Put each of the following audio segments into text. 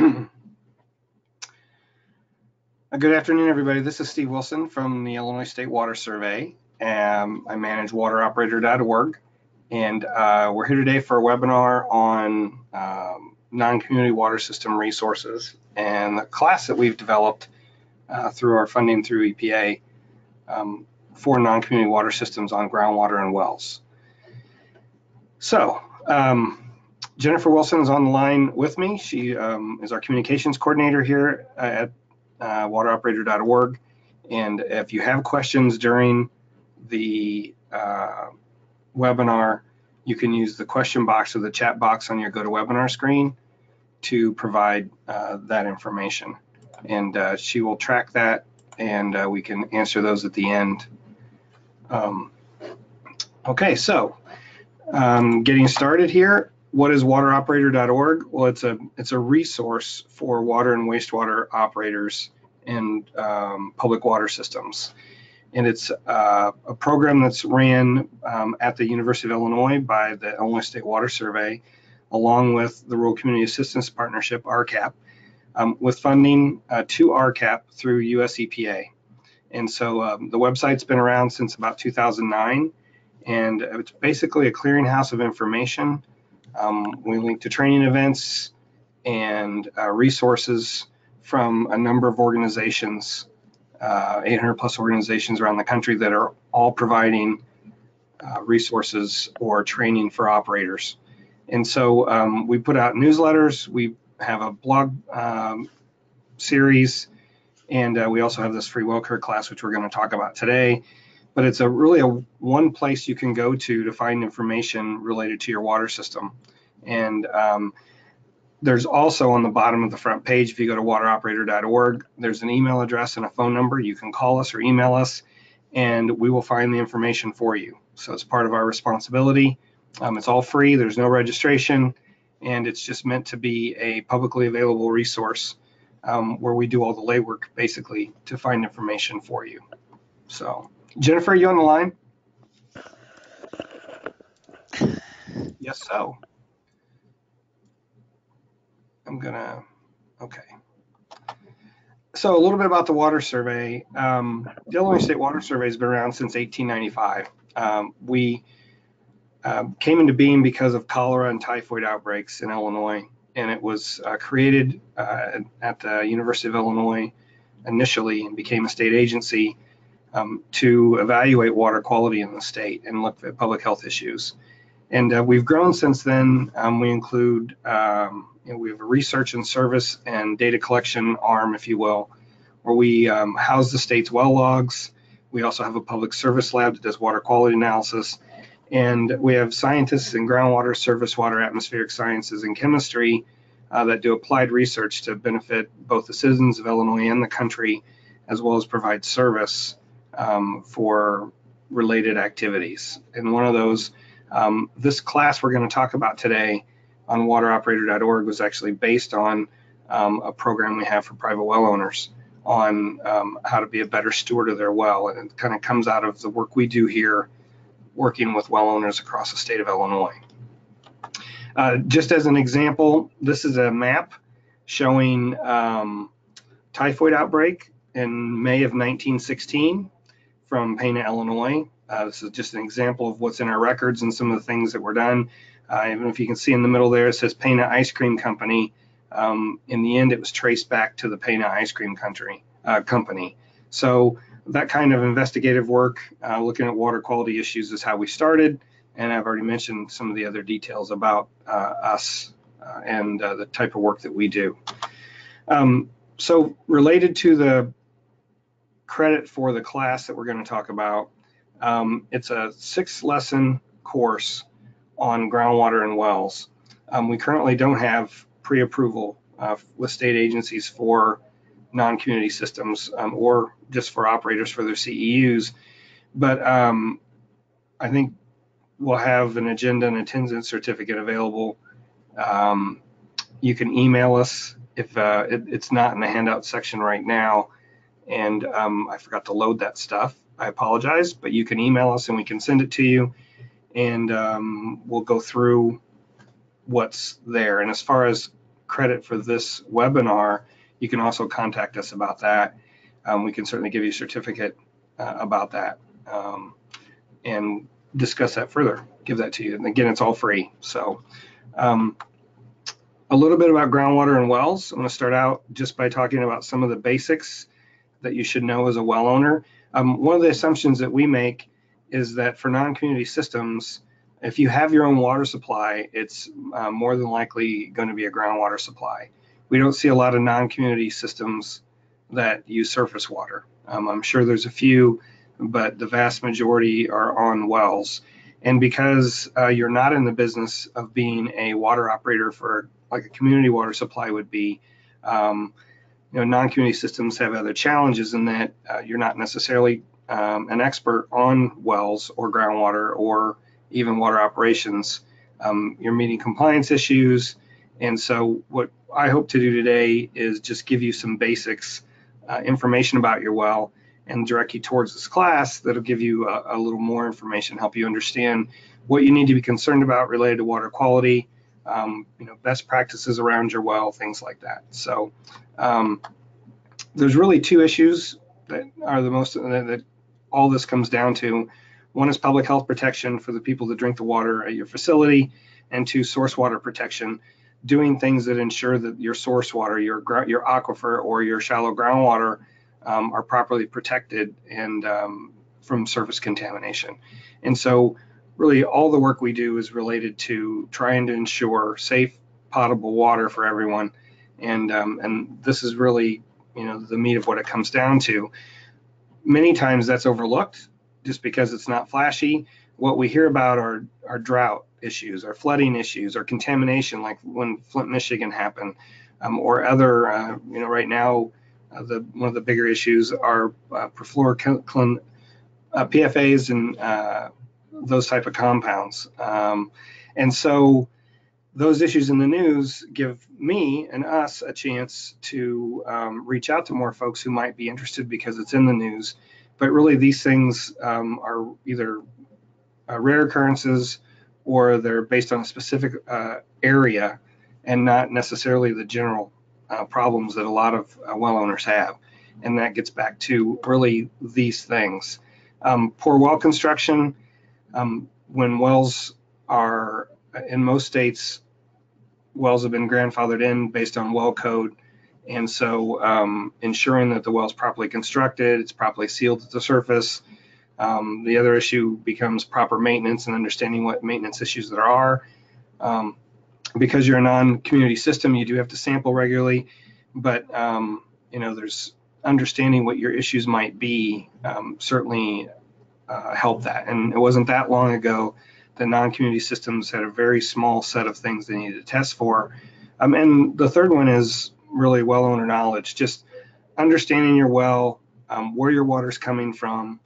Good afternoon, everybody. This is Steve Wilson from the Illinois State Water Survey. I manage wateroperator.org, and we're here today for a webinar on non-community water system resources and the class that we've developed through our funding through EPA for non-community water systems on groundwater and wells. So, Jennifer Wilson is on the line with me. She is our communications coordinator here at wateroperator.org. And if you have questions during the webinar, you can use the question box or the chat box on your GoToWebinar screen to provide that information. And she will track that, and we can answer those at the end. Okay, so getting started here. What is wateroperator.org? Well, it's a resource for water and wastewater operators and public water systems. And it's a program that's ran at the University of Illinois by the Illinois State Water Survey, along with the Rural Community Assistance Partnership, RCAP, with funding to RCAP through US EPA. And so the website's been around since about 2009, and it's basically a clearinghouse of information. We link to training events and resources from a number of organizations, 800 plus organizations around the country that are all providing resources or training for operators. And so we put out newsletters, we have a blog series, and we also have this free well care class, which we're going to talk about today. But it's really a one place you can go to find information related to your water system. And there's also on the bottom of the front page, if you go to wateroperator.org, there's an email address and a phone number. You can call us or email us, and we will find the information for you. So it's part of our responsibility. It's all free. There's no registration, and it's just meant to be a publicly available resource where we do all the legwork, basically, to find information for you. So, Jennifer, are you on the line? Yes, so. Okay. So a little bit about the water survey. The Illinois State Water Survey has been around since 1895. We came into being because of cholera and typhoid outbreaks in Illinois, and it was created at the University of Illinois initially and became a state agency to evaluate water quality in the state and look at public health issues. And we've grown since then. We include, we have a research and service and data collection arm, if you will, where we house the state's well logs. We also have a public service lab that does water quality analysis. And we have scientists in groundwater, surface water, atmospheric sciences, and chemistry that do applied research to benefit both the citizens of Illinois and the country, as well as provide service for related activities. And one of those, this class we're going to talk about today on wateroperator.org was actually based on a program we have for private well owners on how to be a better steward of their well. And it kind of comes out of the work we do here working with well owners across the state of Illinois. Just as an example, this is a map showing typhoid outbreak in May of 1916 from Pana, Illinois. This is just an example of what's in our records and some of the things that were done. Even if you can see in the middle there, it says Pana Ice Cream Company. In the end, it was traced back to the Pana Ice Cream Company. So that kind of investigative work, looking at water quality issues, is how we started. And I've already mentioned some of the other details about us and the type of work that we do. So related to the credit for the class that we're going to talk about, it's a 6-lesson course on groundwater and wells. We currently don't have pre-approval with state agencies for non-community systems or just for operators for their CEUs, but I think we'll have an agenda and attendance certificate available. You can email us if it's not in the handout section right now, and I forgot to load that stuff. I apologize, but you can email us and we can send it to you, and we'll go through what's there. And as far as credit for this webinar, you can also contact us about that. We can certainly give you a certificate about that and discuss that further, give that to you. And again, it's all free. So a little bit about groundwater and wells. I'm going to start out just by talking about some of the basics that you should know as a well owner. One of the assumptions that we make is that for non-community systems, if you have your own water supply, it's more than likely going to be a groundwater supply. We don't see a lot of non-community systems that use surface water. I'm sure there's a few, but the vast majority are on wells. And because you're not in the business of being a water operator for like a community water supply would be, non-community systems have other challenges in that you're not necessarily an expert on wells or groundwater or even water operations. You're meeting compliance issues. And so what I hope to do today is just give you some basics, information about your well, and direct you towards this class that'll give you a little more information, help you understand what you need to be concerned about related to water quality, best practices around your well, things like that. So there's really two issues that are the most that all this comes down to. One is public health protection for the people that drink the water at your facility, and two, source water protection, doing things that ensure that your source water, your aquifer or your shallow groundwater are properly protected and from surface contamination. And so really all the work we do is related to trying to ensure safe, potable water for everyone. And this is really, the meat of what it comes down to. Many times that's overlooked just because it's not flashy. What we hear about are drought issues, or flooding issues, or contamination, like when Flint, Michigan happened, or other, right now, one of the bigger issues are perfluorocarbon, PFAS, and those type of compounds. And so those issues in the news give me and us a chance to reach out to more folks who might be interested because it's in the news. But really, these things are either rare occurrences or they're based on a specific area and not necessarily the general problems that a lot of well owners have. And that gets back to really these things. Poor well construction. When wells are, in most states, wells have been grandfathered in based on well code. And so ensuring that the well is properly constructed, it's properly sealed at the surface. The other issue becomes proper maintenance and understanding what maintenance issues there are. Because you're a non-community system, you do have to sample regularly, but there's understanding what your issues might be certainly help that. And it wasn't that long ago that non-community systems had a very small set of things they needed to test for. And the third one is really well owner knowledge, just understanding your well, where your water's coming from,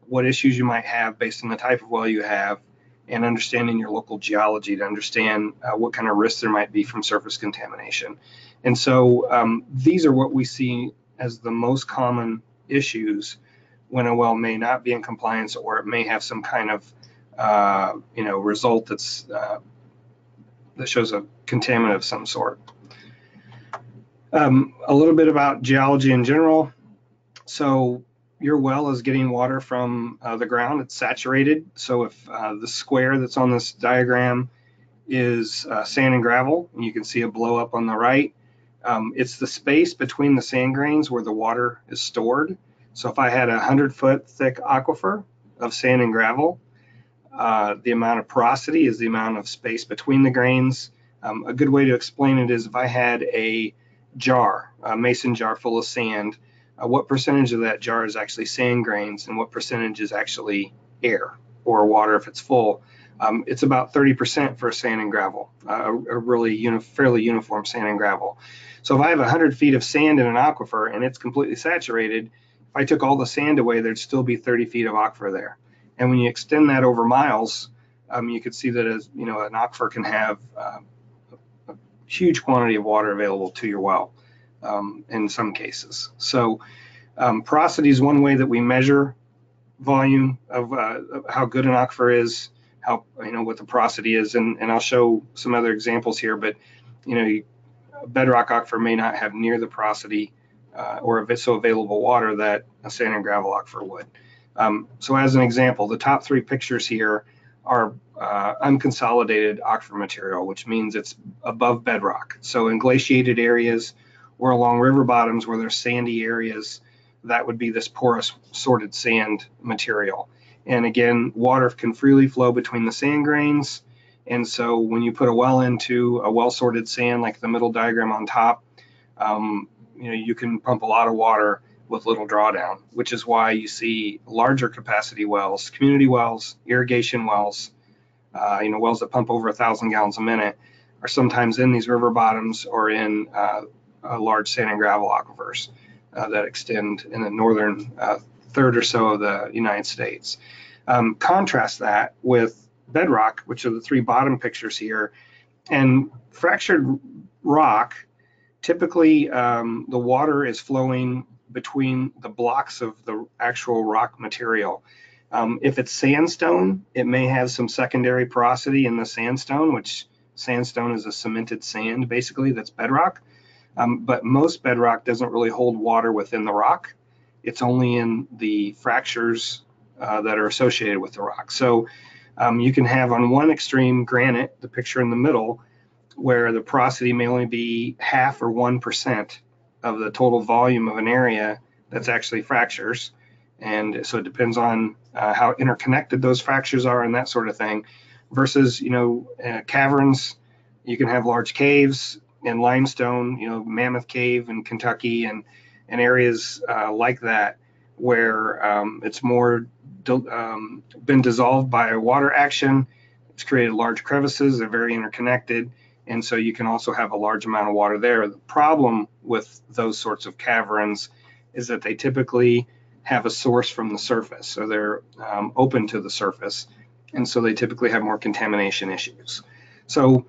what issues you might have based on the type of well you have, and understanding your local geology to understand what kind of risks there might be from surface contamination. And so these are what we see as the most common issues when a well may not be in compliance, or it may have some kind of result that's that shows a contaminant of some sort. A little bit about geology in general. So your well is getting water from the ground. It's saturated. So if the square that's on this diagram is sand and gravel, and you can see a blow up on the right, it's the space between the sand grains where the water is stored. So if I had a 100-foot thick aquifer of sand and gravel, the amount of porosity is the amount of space between the grains. A good way to explain it is if I had a jar, a mason jar full of sand, what percentage of that jar is actually sand grains and what percentage is actually air or water if it's full. It's about 30% for sand and gravel, a really fairly uniform sand and gravel. So if I have 100 feet of sand in an aquifer and it's completely saturated, if I took all the sand away, there'd still be 30 feet of aquifer there. And when you extend that over miles, you could see that as an aquifer can have a huge quantity of water available to your well in some cases. So porosity is one way that we measure volume of how good an aquifer is, how what the porosity is, and I'll show some other examples here. But bedrock aquifer may not have near the porosity or so available water that a sand and gravel aquifer would. So as an example, the top three pictures here are unconsolidated aquifer material, which means it's above bedrock. So in glaciated areas or along river bottoms where there's sandy areas, that would be this porous sorted sand material. And again, water can freely flow between the sand grains. And so when you put a well into a well sorted sand, like the middle diagram on top, you can pump a lot of water with little drawdown, which is why you see larger capacity wells, community wells, irrigation wells, wells that pump over 1,000 gallons a minute are sometimes in these river bottoms or in large sand and gravel aquifers that extend in the northern third or so of the United States. Contrast that with bedrock, which are the three bottom pictures here, and fractured rock. Typically, the water is flowing between the blocks of the actual rock material. If it's sandstone, it may have some secondary porosity in the sandstone, which sandstone is a cemented sand, basically, that's bedrock. But most bedrock doesn't really hold water within the rock. It's only in the fractures that are associated with the rock. So you can have on one extreme granite, the picture in the middle, where the porosity may only be 0.5 or 1% of the total volume of an area that's actually fractures. And so it depends on how interconnected those fractures are and that sort of thing. Versus, caverns, you can have large caves and limestone, Mammoth Cave in Kentucky and areas like that, where it's more been dissolved by water action. It's created large crevices. They're very interconnected. And so you can also have a large amount of water there. The problem with those sorts of caverns is that they typically have a source from the surface. So they're open to the surface. And so they typically have more contamination issues. So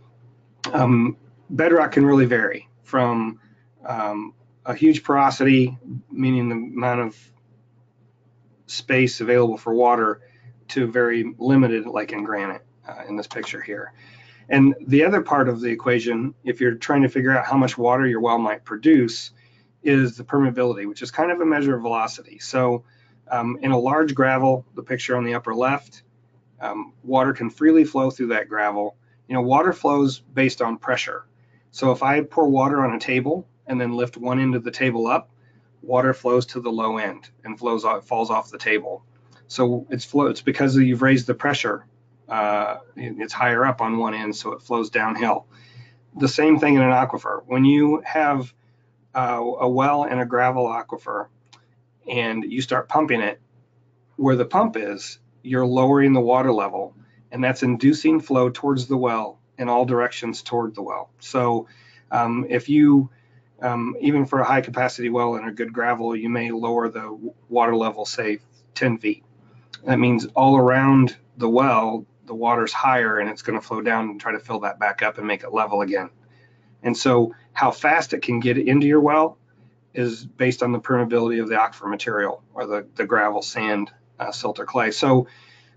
bedrock can really vary from a huge porosity, meaning the amount of space available for water, to very limited, like in granite in this picture here. And the other part of the equation, if you're trying to figure out how much water your well might produce, is the permeability, which is kind of a measure of velocity. So in a large gravel, the picture on the upper left, water can freely flow through that gravel. Water flows based on pressure. So if I pour water on a table and then lift one end of the table up, water flows to the low end and falls off the table. So it's because you've raised the pressure. It's higher up on one end, so it flows downhill. The same thing in an aquifer. When you have a well in a gravel aquifer and you start pumping it, where the pump is, you're lowering the water level, and that's inducing flow towards the well in all directions toward the well. So if you, even for a high capacity well in a good gravel, you may lower the water level, say 10 feet. That means all around the well, the water's higher and it's going to flow down and try to fill that back up and make it level again. And so how fast it can get into your well is based on the permeability of the aquifer material, or the gravel, sand, silt, or clay. So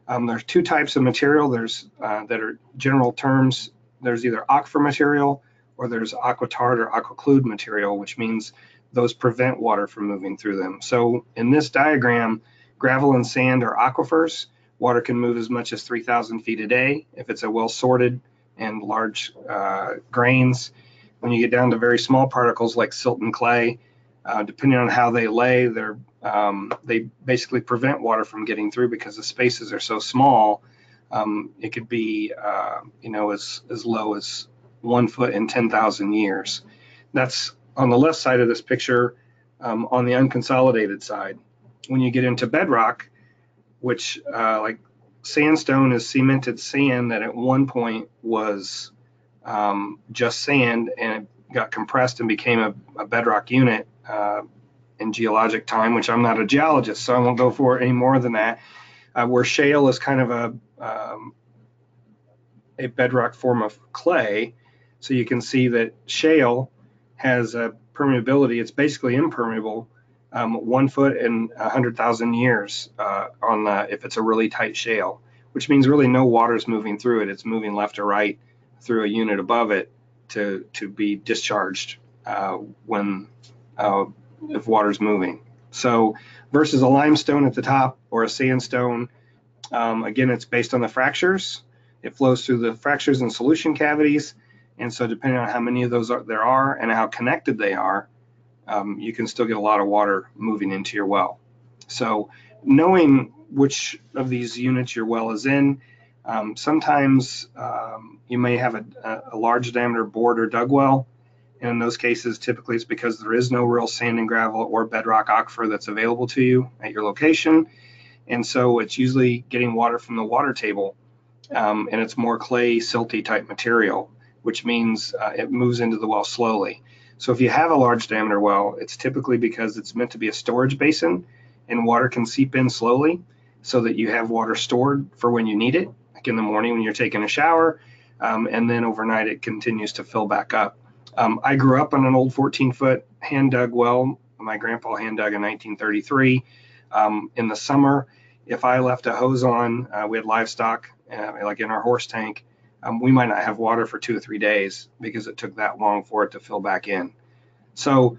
there's two types of material. There's that are general terms. There's either aquifer material or there's aquitard or aquiclude material, which means those prevent water from moving through them. So in this diagram, gravel and sand are aquifers. Water can move as much as 3,000 feet a day if it's a well sorted and large grains. When you get down to very small particles like silt and clay, depending on how they lay, they basically prevent water from getting through because the spaces are so small. It could be as low as 1 foot in 10,000 years. That's on the left side of this picture, on the unconsolidated side. When you get into bedrock, which like sandstone is cemented sand that at one point was just sand, and it got compressed and became a bedrock unit in geologic time, which I'm not a geologist, so I won't go for any more than that. Where shale is kind of a bedrock form of clay. So you can see that shale has a permeability. It's basically impermeable, 1 foot in 100,000 years if it's a really tight shale, which means really no water is moving through it. It's moving left or right through a unit above it to be discharged when if water's moving. So versus a limestone at the top or a sandstone, again, it's based on the fractures. It flows through the fractures and solution cavities. And so depending on how many of those there are and how connected they are, you can still get a lot of water moving into your well. So knowing which of these units your well is in, sometimes you may have a large diameter bored or dug well. And in those cases, typically it's because there is no real sand and gravel or bedrock aquifer that's available to you at your location. And so it's usually getting water from the water table, and it's more clay, silty type material, which means it moves into the well slowly. So if you have a large diameter well, it's typically because it's meant to be a storage basin and water can seep in slowly so that you have water stored for when you need it, like in the morning when you're taking a shower, and then overnight it continues to fill back up. I grew up on an old 14-foot hand-dug well. My grandpa hand-dug in 1933. In the summer, if I left a hose on, we had livestock, like in our horse tank, we might not have water for 2 or 3 days because it took that long for it to fill back in. So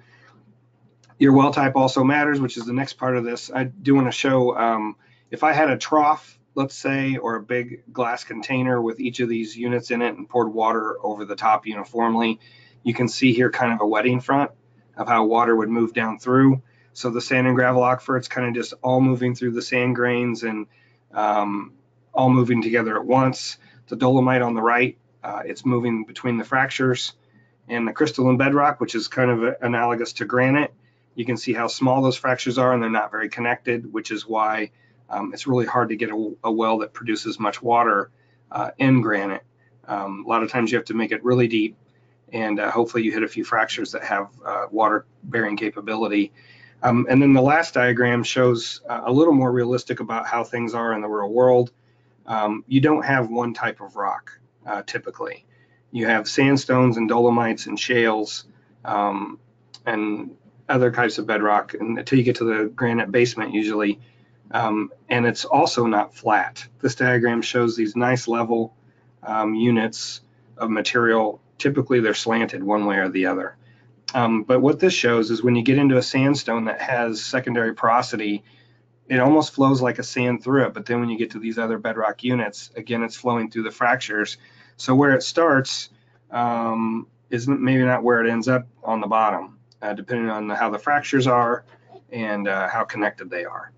your well type also matters, which is the next part of this. I do want to show, if I had a trough, let's say, or a big glass container with each of these units in it and poured water over the top uniformly, you can see here kind of a wetting front of how water would move down through. So the sand and gravel aquifer, it's kind of just all moving through the sand grains and all moving together at once. The dolomite on the right, it's moving between the fractures, and the crystalline bedrock, which is kind of analogous to granite. You can see how small those fractures are and they're not very connected, which is why it's really hard to get a well that produces much water in granite. A lot of times you have to make it really deep, and hopefully you hit a few fractures that have water bearing capability. And then the last diagram shows a little more realistic about how things are in the real world. You don't have one type of rock typically. You have sandstones and dolomites and shales and other types of bedrock, and until you get to the granite basement usually. And it's also not flat. This diagram shows these nice level units of material. Typically they're slanted one way or the other. But what this shows is when you get into a sandstone that has secondary porosity, it almost flows like a sand through it. But then when you get to these other bedrock units, again, it's flowing through the fractures. So where it starts is maybe not where it ends up on the bottom, depending on how the fractures are and how connected they are.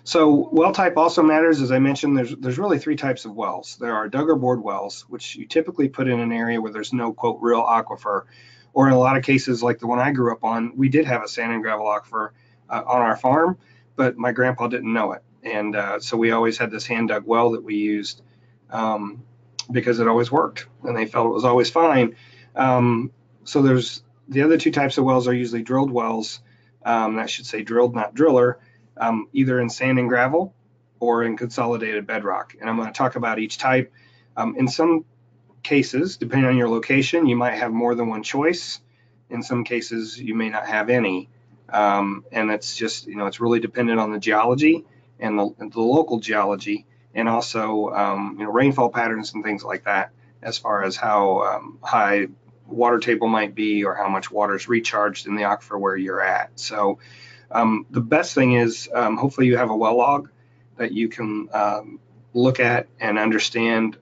So well type also matters. As I mentioned, there's really 3 types of wells. There are dug or bored wells, which you typically put in an area where there's no, quote, real aquifer. Or in a lot of cases, like the one I grew up on, we did have a sand and gravel aquifer on our farm, but my grandpa didn't know it. And so we always had this hand dug well that we used because it always worked and they felt it was always fine. So there's the other 2 types of wells are usually drilled wells. That should say drilled, not driller, either in sand and gravel or in consolidated bedrock. And I'm going to talk about each type. In some cases, depending on your location, you might have more than one choice. In some cases, you may not have any. And it's just, it's really dependent on the geology and the local geology, and also, rainfall patterns and things like that, as far as how high water table might be or how much water is recharged in the aquifer where you're at. So the best thing is hopefully you have a well log that you can look at and understand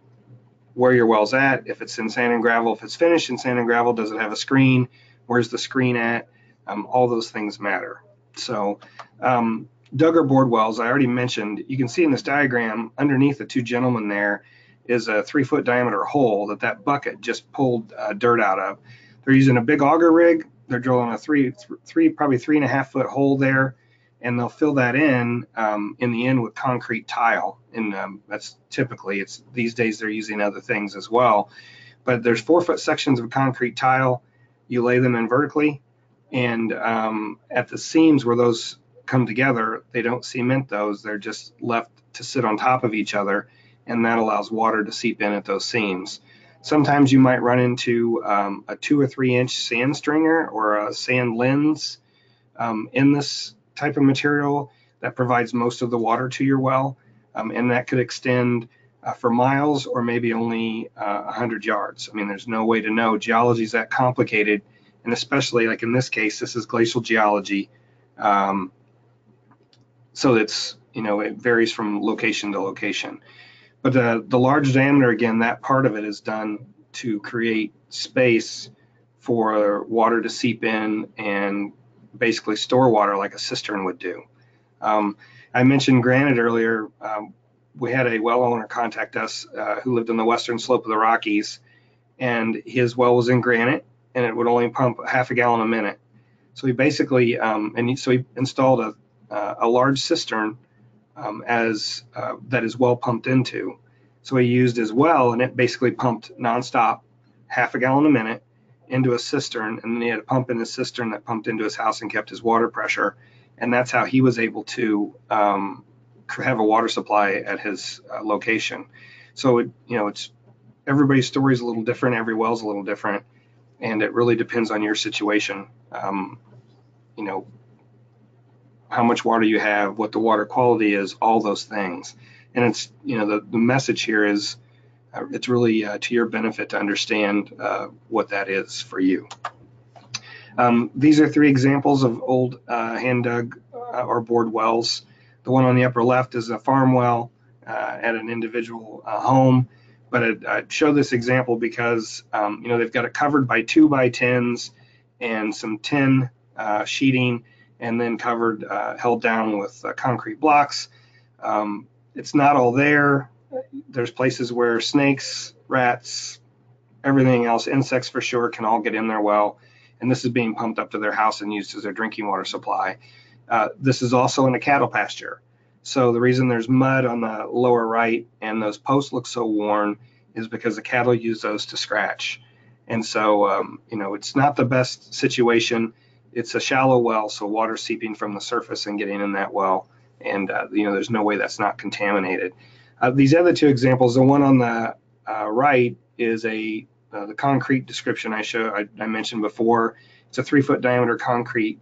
where your well's at, if it's in sand and gravel, if it's finished in sand and gravel, does it have a screen, where's the screen at, all those things matter. So dug or bored wells, I already mentioned, you can see in this diagram underneath the 2 gentlemen there is a 3-foot diameter hole that bucket just pulled dirt out of. They're using a big auger rig. They're drilling a probably 3.5-foot hole there, and they'll fill that in the end with concrete tile. And that's typically, these days they're using other things as well. But there's 4-foot sections of concrete tile. You lay them in vertically, and at the seams where those come together, they don't cement those. They're just left to sit on top of each other, and that allows water to seep in at those seams. Sometimes you might run into a 2 or 3 inch sand stringer or a sand lens in this type of material that provides most of the water to your well, and that could extend for miles or maybe only 100 yards. I mean, there's no way to know. Geology is that complicated, and especially like in this case, this is glacial geology. So it's, it varies from location to location. But the large diameter, again, that part of it is done to create space for water to seep in and basically store water like a cistern would do. I mentioned granite earlier. We had a well owner contact us who lived on the western slope of the Rockies, and his well was in granite, and it would only pump half a gallon a minute. So he basically, he installed a large cistern that his well pumped into. So he used his well, and it basically pumped nonstop, half a gallon a minute, into a cistern, and then he had a pump in his cistern that pumped into his house and kept his water pressure. And that's how he was able to have a water supply at his location. So it's everybody's story is a little different, every well's a little different, and it really depends on your situation. How much water you have, what the water quality is, all those things. And it's, the message here is it's really to your benefit to understand what that is for you. These are 3 examples of old hand dug or bored wells. The one on the upper left is a farm well at an individual home, but I show this example because they've got it covered by 2x10s and some tin sheeting, and then covered, held down with concrete blocks. It's not all there. There's places where snakes, rats, everything else, insects for sure, can all get in their well. And this is being pumped up to their house and used as their drinking water supply. This is also in a cattle pasture. So the reason there's mud on the lower right and those posts look so worn is because the cattle use those to scratch. And so, it's not the best situation. It's a shallow well, so water seeping from the surface and getting in that well. And, there's no way that's not contaminated. These other 2 examples, the one on the right is the concrete description I mentioned before. It's a 3-foot diameter concrete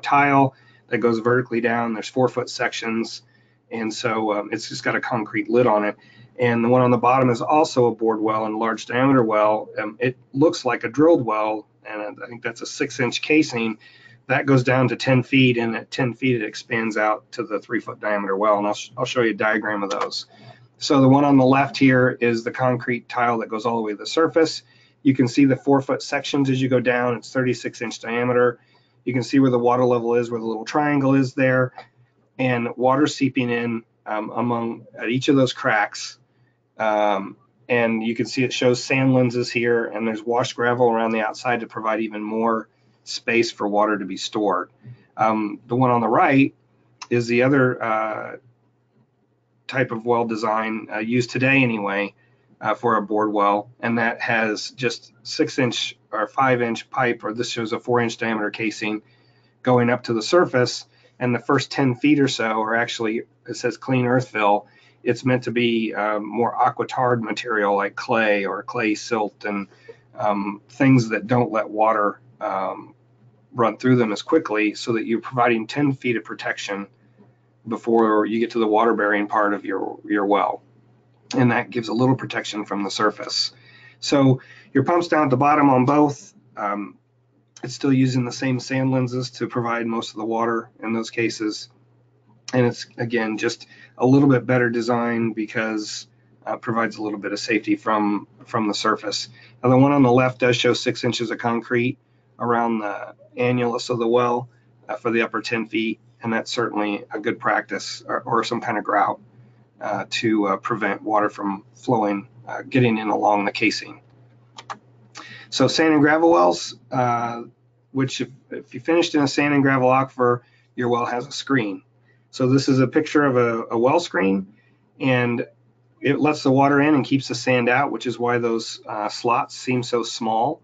tile that goes vertically down. There's 4-foot sections. And so it's just got a concrete lid on it. And the one on the bottom is also a bored well and a large diameter well. It looks like a drilled well, and I think that's a 6-inch casing. That goes down to 10 feet, and at 10 feet it expands out to the 3-foot diameter well, and I'll show you a diagram of those. So the one on the left here is the concrete tile that goes all the way to the surface. You can see the 4-foot sections as you go down. It's 36-inch diameter. You can see where the water level is, where the little triangle is there, and water seeping in at each of those cracks. And you can see it shows sand lenses here, and there's washed gravel around the outside to provide even more space for water to be stored. The one on the right is the other type of well design used today anyway for a bored well, and that has just 6-inch or 5-inch pipe, or this shows a 4-inch diameter casing going up to the surface, and the first 10 feet or so are actually, it says clean earth fill. It's meant to be more aquitard material like clay or clay silt and things that don't let water run through them as quickly, so that you're providing 10 feet of protection before you get to the water bearing part of your well. And that gives a little protection from the surface. So your pump's down at the bottom on both. It's still using the same sand lenses to provide most of the water in those cases. And it's, again, just a little bit better design because it provides a little bit of safety from the surface. Now the one on the left does show 6 inches of concrete around the annulus of the well for the upper 10 feet. And that's certainly a good practice, or some kind of grout to prevent water from flowing, getting in along the casing. So sand and gravel wells, which if you finished in a sand and gravel aquifer, your well has a screen. So this is a picture of a well screen, and it lets the water in and keeps the sand out, which is why those slots seem so small.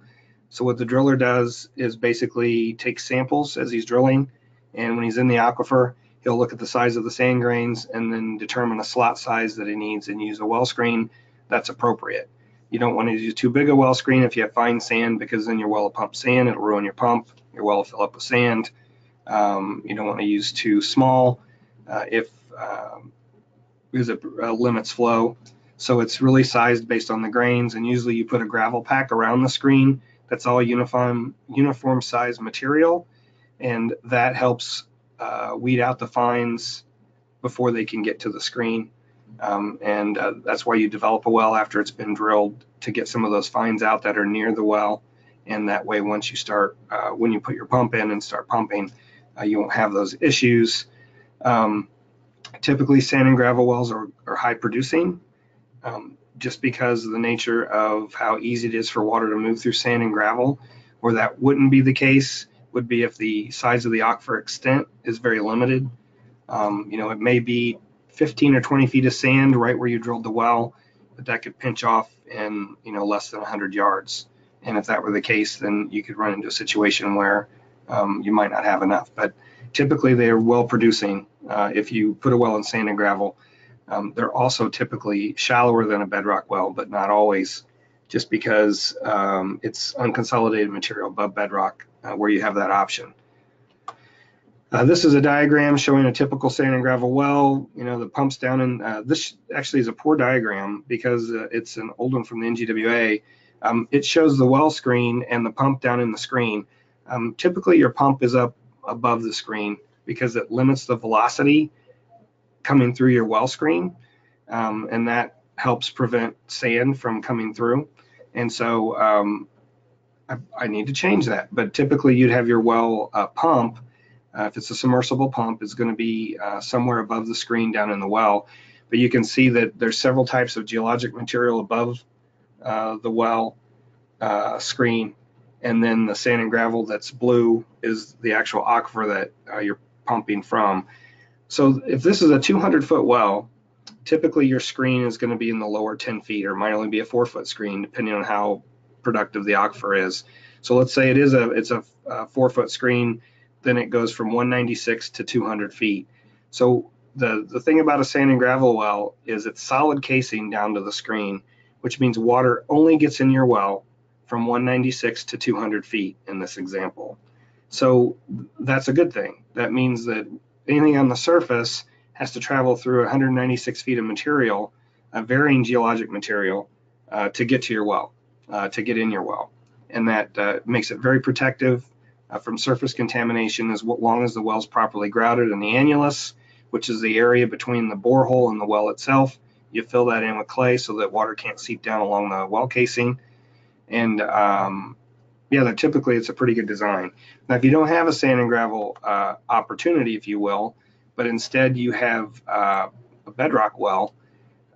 So what the driller does is basically take samples as he's drilling, and when he's in the aquifer, he'll look at the size of the sand grains and then determine a slot size that he needs and use a well screen that's appropriate. You don't want to use too big a well screen if you have fine sand, because then your well will pump sand, it'll ruin your pump, your well will fill up with sand. You don't want to use too small if it limits flow. So it's really sized based on the grains, and usually you put a gravel pack around the screen that's all uniform size material, and that helps weed out the fines before they can get to the screen. That's why you develop a well after it's been drilled, to get some of those fines out that are near the well. And that way, once you start, when you put your pump in and start pumping, you won't have those issues. Typically, sand and gravel wells are high producing, just because of the nature of how easy it is for water to move through sand and gravel. Where that wouldn't be the case would be if the size of the aquifer extent is very limited. It may be 15 or 20 feet of sand right where you drilled the well, but that could pinch off in less than 100 yards. And if that were the case, then you could run into a situation where you might not have enough. But typically they are well producing. If you put a well in sand and gravel, they're also typically shallower than a bedrock well, but not always, just because it's unconsolidated material above bedrock where you have that option. This is a diagram showing a typical sand and gravel well. The pump's down in, this actually is a poor diagram because it's an old one from the NGWA. It shows the well screen and the pump down in the screen. Typically your pump is up above the screen because it limits the velocity coming through your well screen, and that helps prevent sand from coming through. And so I need to change that. But typically you'd have your well pump, if it's a submersible pump, it's going to be somewhere above the screen down in the well. But you can see that there's several types of geologic material above the well screen, and then the sand and gravel that's blue is the actual aquifer that you're pumping from. So if this is a 200-foot well, typically your screen is going to be in the lower 10 feet, or it might only be a 4-foot screen depending on how productive the aquifer is. So let's say it's a 4-foot screen, then it goes from 196 to 200 feet. So the thing about a sand and gravel well is it's solid casing down to the screen, which means water only gets in your well from 196 to 200 feet in this example. So that's a good thing. That means that anything on the surface has to travel through 196 feet of material, varying geologic material, to get to your well, to get in your well. And that makes it very protective from surface contamination as long as the well's properly grouted in the annulus, which is the area between the borehole and the well itself. You fill that in with clay so that water can't seep down along the well casing. And typically it's a pretty good design. Now, if you don't have a sand and gravel opportunity, if you will, but instead you have a bedrock well,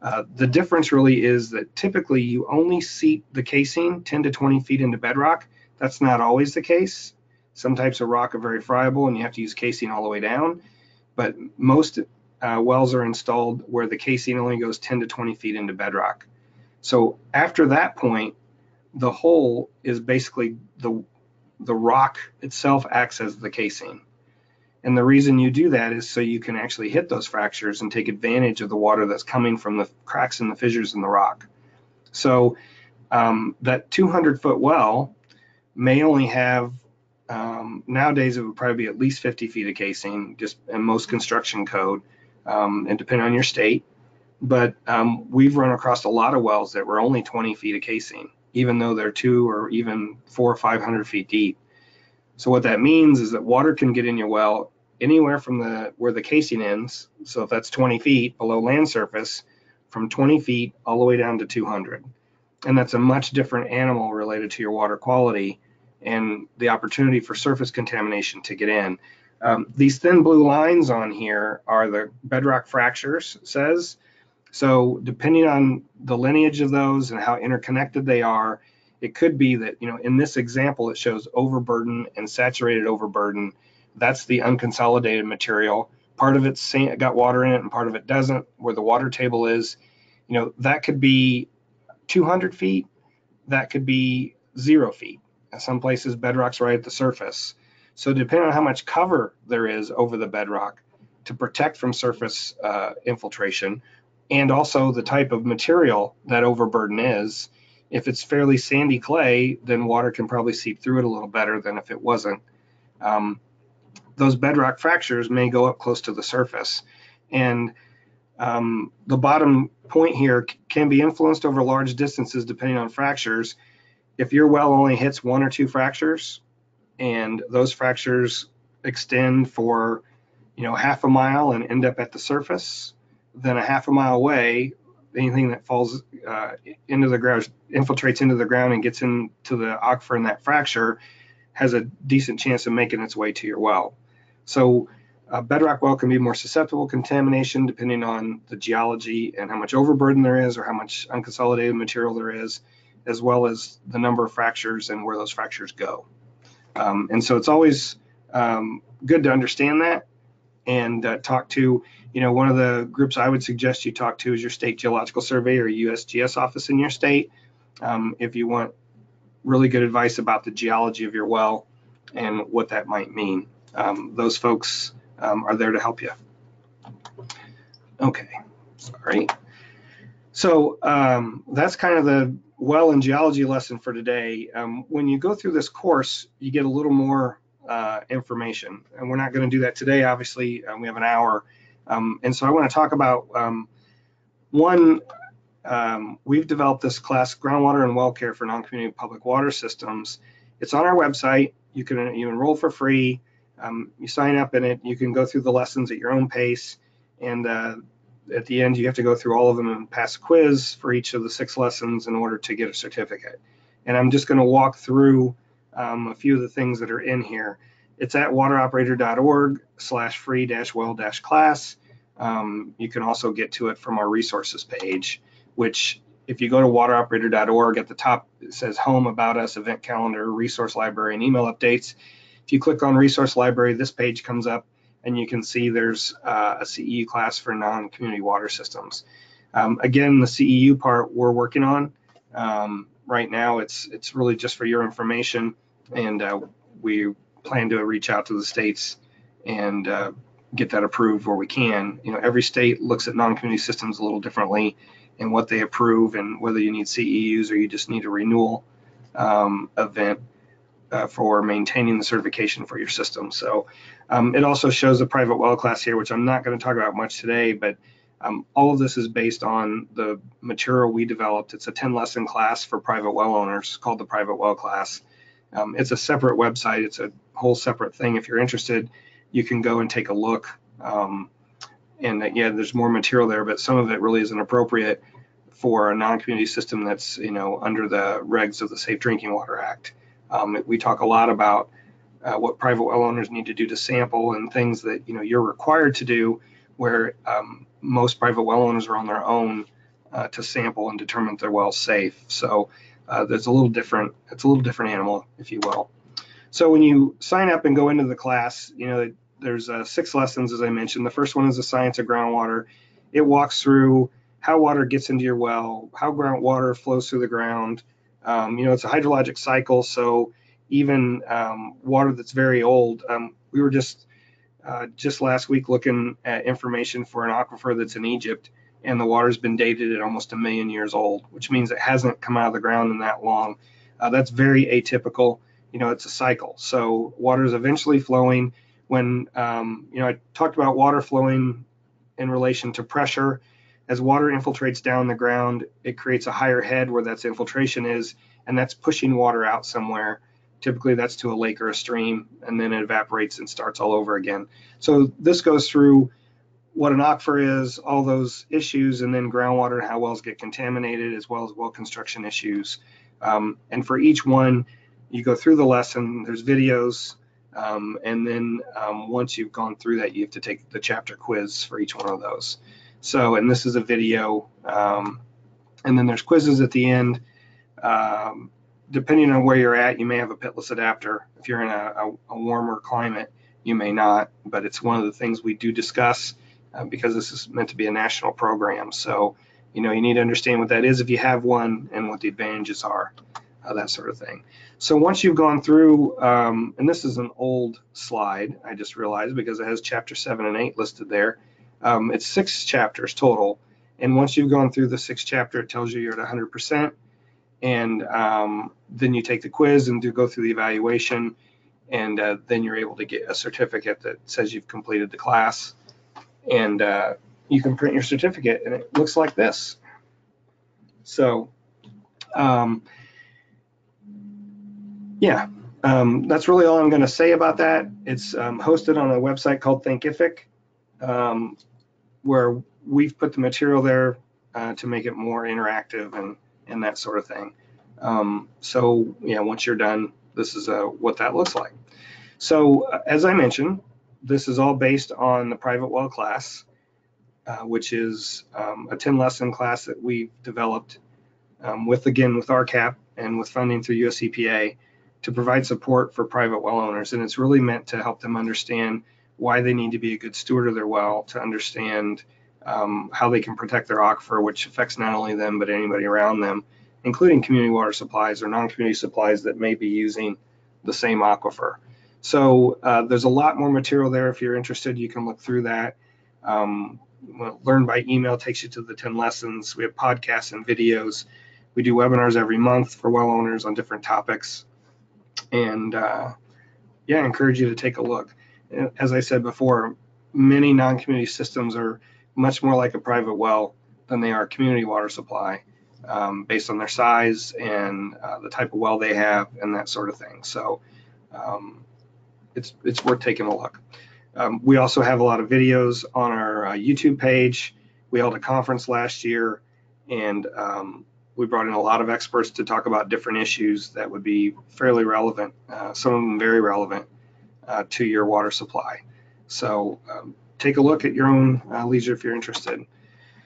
the difference really is that typically you only seep the casing 10 to 20 feet into bedrock. That's not always the case. Some types of rock are very friable and you have to use casing all the way down, but most wells are installed where the casing only goes 10 to 20 feet into bedrock. So after that point, the hole is basically the rock itself acts as the casing. And the reason you do that is so you can actually hit those fractures and take advantage of the water that's coming from the cracks and the fissures in the rock. So that 200-foot well may only have, nowadays it would probably be at least 50 feet of casing, just in most construction code, and depending on your state. But we've run across a lot of wells that were only 20 feet of casing, even though they're 200 or even 400 or 500 feet deep. So what that means is that water can get in your well anywhere from where the casing ends. So if that's 20 feet below land surface, from 20 feet all the way down to 200. And that's a much different animal related to your water quality and the opportunity for surface contamination to get in. These thin blue lines on here are the bedrock fractures, it says. So depending on the lineage of those and how interconnected they are, it could be that, in this example, it shows overburden and saturated overburden. That's the unconsolidated material. Part of it's got water in it and part of it doesn't, where the water table is. That could be 200 feet. That could be 0 feet. In some places, bedrock's right at the surface. So depending on how much cover there is over the bedrock to protect from surface infiltration, and also the type of material that overburden is, if it's fairly sandy clay, then water can probably seep through it a little better than if it wasn't. Those bedrock fractures may go up close to the surface. And The bottom point here can be influenced over large distances depending on fractures. If your well only hits 1 or 2 fractures and those fractures extend for half a mile and end up at the surface, then a half a mile away, anything that falls into the ground, infiltrates into the ground and gets into the aquifer in that fracture, has a decent chance of making its way to your well. So a bedrock well can be more susceptible to contamination depending on the geology and how much overburden there is or how much unconsolidated material there is, as well as the number of fractures and where those fractures go. And so it's always good to understand that and talk to, one of the groups I would suggest you talk to is your state geological survey or USGS office in your state if you want really good advice about the geology of your well and what that might mean. Those folks are there to help you. Okay, sorry. So that's kind of the well and geology lesson for today. When you go through this course, you get a little more information, and we're not going to do that today. Obviously, we have an hour, and so I want to talk about one. We've developed this class, groundwater and well care for non-community public water systems. It's on our website. You enroll for free. You sign up in it. You can go through the lessons at your own pace, and at the end, you have to go through all of them and pass a quiz for each of the 6 lessons in order to get a certificate. And I'm just going to walk through a few of the things that are in here. It's at wateroperator.org/free-well-class. You can also get to it from our resources page, which if you go to wateroperator.org, at the top it says Home, About Us, Event Calendar, Resource Library, and Email Updates. If you click on Resource Library, this page comes up, and you can see there's a CEU class for non-community water systems. Again, the CEU part we're working on. Right now, it's really just for your information, and we plan to reach out to the states and get that approved where we can. Every state looks at non-community systems a little differently and what they approve and whether you need CEUs or you just need a renewal event for maintaining the certification for your system. So it also shows a private well class here, which I'm not going to talk about much today, but all of this is based on the material we developed. It's a 10-lesson class for private well owners called the private well class. It's a separate website. It's a whole separate thing. If you're interested, you can go and take a look. Yeah, there's more material there, but some of it really isn't appropriate for a non-community system that's under the regs of the Safe Drinking Water Act. We talk a lot about what private well owners need to do to sample and things that you're required to do, where most private well owners are on their own to sample and determine if their well's safe. So there's a little different. It's a little different animal, if you will. So when you sign up and go into the class, there's 6 lessons, as I mentioned. The first one is the science of groundwater. It walks through how water gets into your well, how groundwater flows through the ground. It's a hydrologic cycle, so even water that's very old. We were just last week looking at information for an aquifer that's in Egypt, and the water's been dated at almost 1 million years old, which means it hasn't come out of the ground in that long. That's very atypical. It's a cycle. So water is eventually flowing. When I talked about water flowing in relation to pressure. As water infiltrates down the ground, it creates a higher head where that infiltration is, and that's pushing water out somewhere. Typically that's to a lake or a stream, and then it evaporates and starts all over again. So this goes through what an aquifer is, all those issues, and then groundwater and how wells get contaminated, as well as well construction issues. And for each one, you go through the lesson, there's videos, and then once you've gone through that, you have to take the chapter quiz for each one of those. So, and this is a video, and then there's quizzes at the end. Depending on where you're at, you may have a pitless adapter. If you're in a warmer climate, you may not, but it's one of the things we do discuss because this is meant to be a national program. So, you need to understand what that is if you have one and what the advantages are, that sort of thing. So once you've gone through, and this is an old slide, I just realized, because it has chapter 7 and 8 listed there. It's 6 chapters total, and once you've gone through the 6th chapter, it tells you you're at 100%, and then you take the quiz and go through the evaluation, and then you're able to get a certificate that says you've completed the class. And you can print your certificate, and it looks like this. So yeah, that's really all I'm going to say about that. It's hosted on a website called Thinkific, where we've put the material there to make it more interactive and that sort of thing. So yeah, once you're done, this is what that looks like. So as I mentioned, this is all based on the private well class, which is a 10-lesson class that we've developed with RCAP and with funding through US EPA to provide support for private well owners. And it's really meant to help them understand why they need to be a good steward of their well, to understand how they can protect their aquifer, which affects not only them, but anybody around them, including community water supplies or non-community supplies that may be using the same aquifer. So there's a lot more material there. If you're interested, you can look through that. Learn by email takes you to the 10 lessons. We have podcasts and videos. We do webinars every month for well owners on different topics. And yeah, I encourage you to take a look. As I said before, many non-community systems are much more like a private well than they are a community water supply, based on their size and the type of well they have and that sort of thing. So it's worth taking a look. We also have a lot of videos on our YouTube page. We held a conference last year, and we brought in a lot of experts to talk about different issues that would be fairly relevant, some of them very relevant to your water supply. So take a look at your own leisure if you're interested.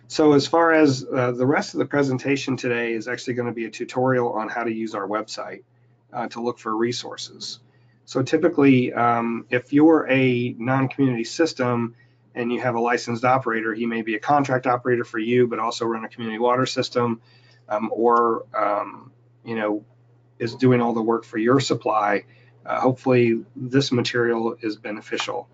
So as far as the rest of the presentation today is actually going to be a tutorial on how to use our website to look for resources. So typically, if you're a non-community system and you have a licensed operator, he may be a contract operator for you, but also run a community water system, or you know, is doing all the work for your supply. Hopefully, this material is beneficial.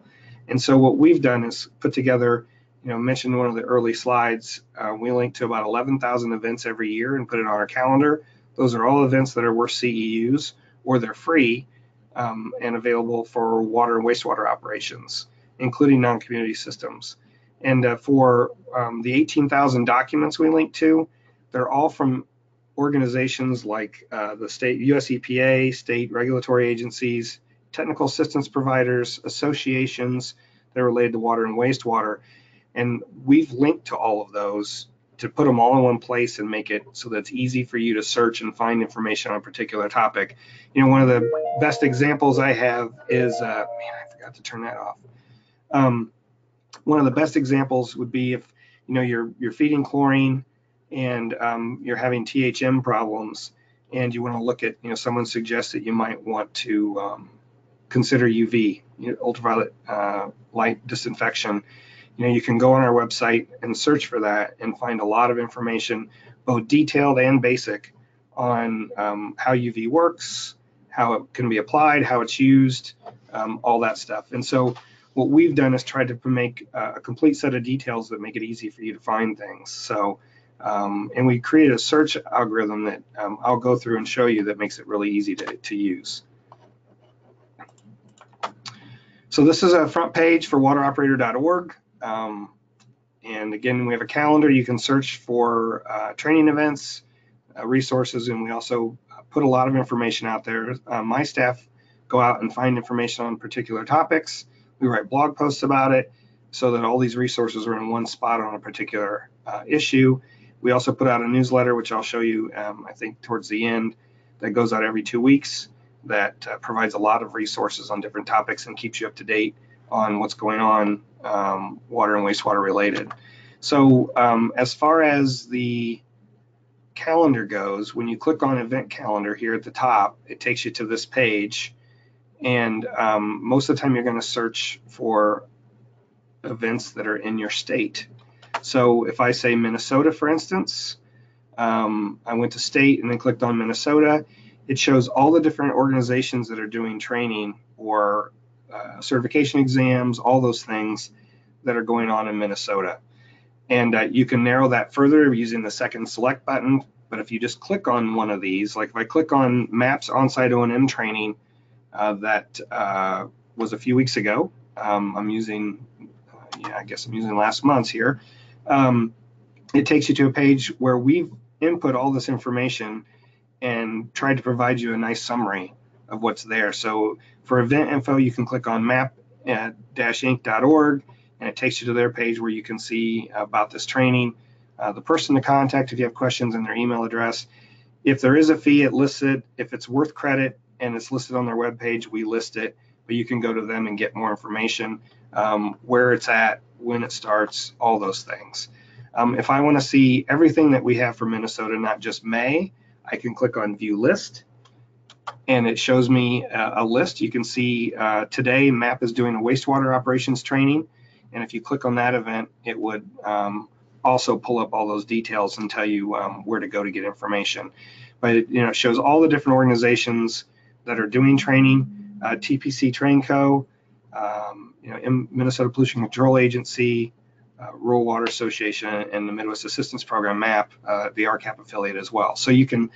And so what we've done is put together, you know, mentioned one of the early slides. We link to about 11,000 events every year and put it on our calendar. Those are all events that are worth CEUs, or they're free and available for water and wastewater operations, including non-community systems. And for the 18,000 documents we link to, they're all from organizations like the state US EPA, state regulatory agencies, technical assistance providers, associations that are related to water and wastewater. And we've linked to all of those to put them all in one place and make it so that it's easy for you to search and find information on a particular topic. You know, one of the best examples I have is, man, I forgot to turn that off. One of the best examples would be if, you know, you're feeding chlorine and you're having THM problems, and you want to look at, you know, someone suggests that you might want to consider UV, you know, ultraviolet light disinfection. You know, you can go on our website and search for that and find a lot of information, both detailed and basic, on how UV works, how it can be applied, how it's used, all that stuff. And so what we've done is tried to make a complete set of details that make it easy for you to find things. So, and we created a search algorithm that I'll go through and show you that makes it really easy to use. So this is a front page for wateroperator.org. And again, we have a calendar. You can search for training events, resources, and we also put a lot of information out there. My staff go out and find information on particular topics. We write blog posts about it so that all these resources are in one spot on a particular issue. We also put out a newsletter, which I'll show you, I think, towards the end, that goes out every 2 weeks, that provides a lot of resources on different topics and keeps you up to date on what's going on water and wastewater related. So as far as the calendar goes, when you click on event calendar here at the top, it takes you to this page. And most of the time you're going to search for events that are in your state. So if I say Minnesota, for instance, I went to state and then clicked on Minnesota, it shows all the different organizations that are doing training or certification exams, all those things that are going on in Minnesota. And you can narrow that further using the second select button. But if you just click on one of these, like if I click on MAPS on-site O&M training, that was a few weeks ago. I'm using I guess I'm using last month's here. It takes you to a page where we've input all this information and tried to provide you a nice summary of what's there. So for event info, you can click on map-inc.org, and it takes you to their page where you can see about this training, the person to contact if you have questions, and their email address. If there is a fee, it lists it. If it's worth credit and it's listed on their webpage, we list it, but you can go to them and get more information, where it's at, when it starts, all those things. If I want to see everything that we have for Minnesota, not just May, I can click on View List, and it shows me a list. You can see today MAP is doing a wastewater operations training, and if you click on that event, it would also pull up all those details and tell you where to go to get information. But it shows all the different organizations that are doing training, TPC Train Co., Minnesota Pollution Control Agency, Rural Water Association, and the Midwest Assistance Program, MAP, the RCAP affiliate as well. So you can,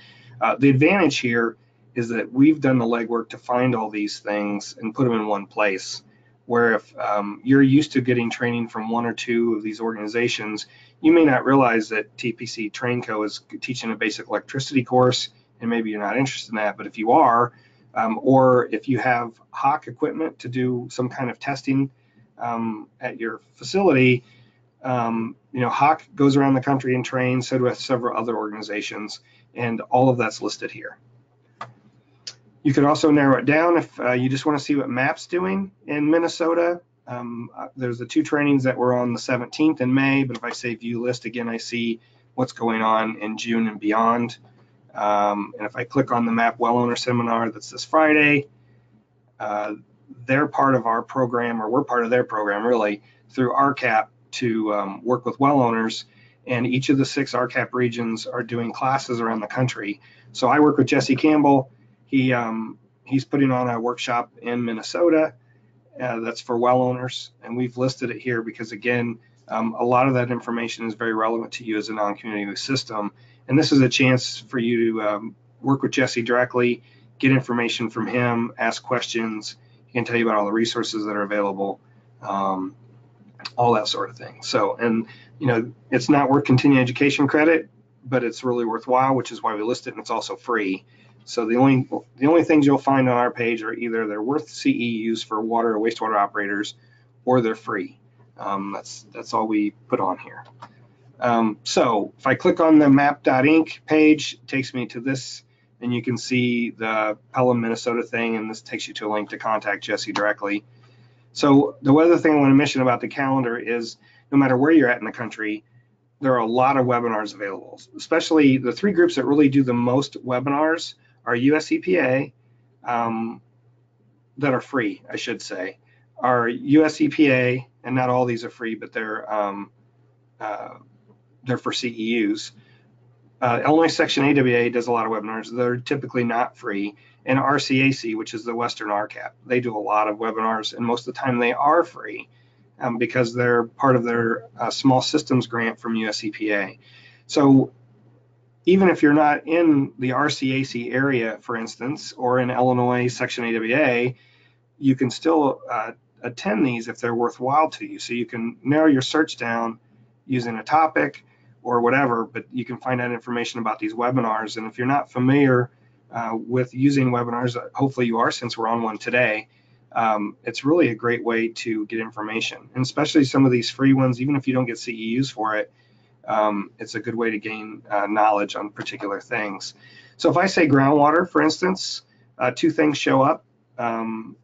the advantage here is that we've done the legwork to find all these things and put them in one place, where if you're used to getting training from one or two of these organizations, you may not realize that TPC Train Co. is teaching a basic electricity course, and maybe you're not interested in that, but if you are, or if you have Hawk equipment to do some kind of testing at your facility, Hawk goes around the country and trains, so do several other organizations, and all of that's listed here. You could also narrow it down if you just want to see what MAP's doing in Minnesota. There's the two trainings that were on the 17th in May, but if I say View List, again, I see what's going on in June and beyond. And if I click on the MAP Well Owner Seminar that's this Friday, they're part of our program, or we're part of their program, really, through RCAP to work with well owners, and each of the 6 RCAP regions are doing classes around the country. So I work with Jesse Campbell. He's putting on a workshop in Minnesota that's for well owners, and we've listed it here because, again, a lot of that information is very relevant to you as a non-community system, and this is a chance for you to work with Jesse directly, get information from him, ask questions. He can tell you about all the resources that are available, all that sort of thing. So, and it's not worth continuing education credit, but it's really worthwhile, which is why we list it, and it's also free. So the only things you'll find on our page are either they're worth CEUs for water or wastewater operators, or they're free. That's all we put on here. So if I click on the map.inc page, it takes me to this, and you can see the Pelham, Minnesota thing, and this takes you to a link to contact Jesse directly. So the other thing I want to mention about the calendar is no matter where you're at in the country, there are a lot of webinars available, especially the 3 groups that really do the most webinars are US EPA, that are free, I should say, are US EPA, and not all these are free, but they're for CEUs. Illinois Section AWA does a lot of webinars. They're typically not free. And RCAC, which is the Western RCAP, they do a lot of webinars, and most of the time they are free because they're part of their small systems grant from US EPA. So even if you're not in the RCAC area, for instance, or in Illinois Section AWA, you can still attend these if they're worthwhile to you. So you can narrow your search down using a topic or whatever, but you can find out information about these webinars. And if you're not familiar with using webinars, hopefully you are, since we're on one today, it's really a great way to get information. And especially some of these free ones, even if you don't get CEUs for it, it's a good way to gain knowledge on particular things. So if I say groundwater, for instance, 2 things show up. I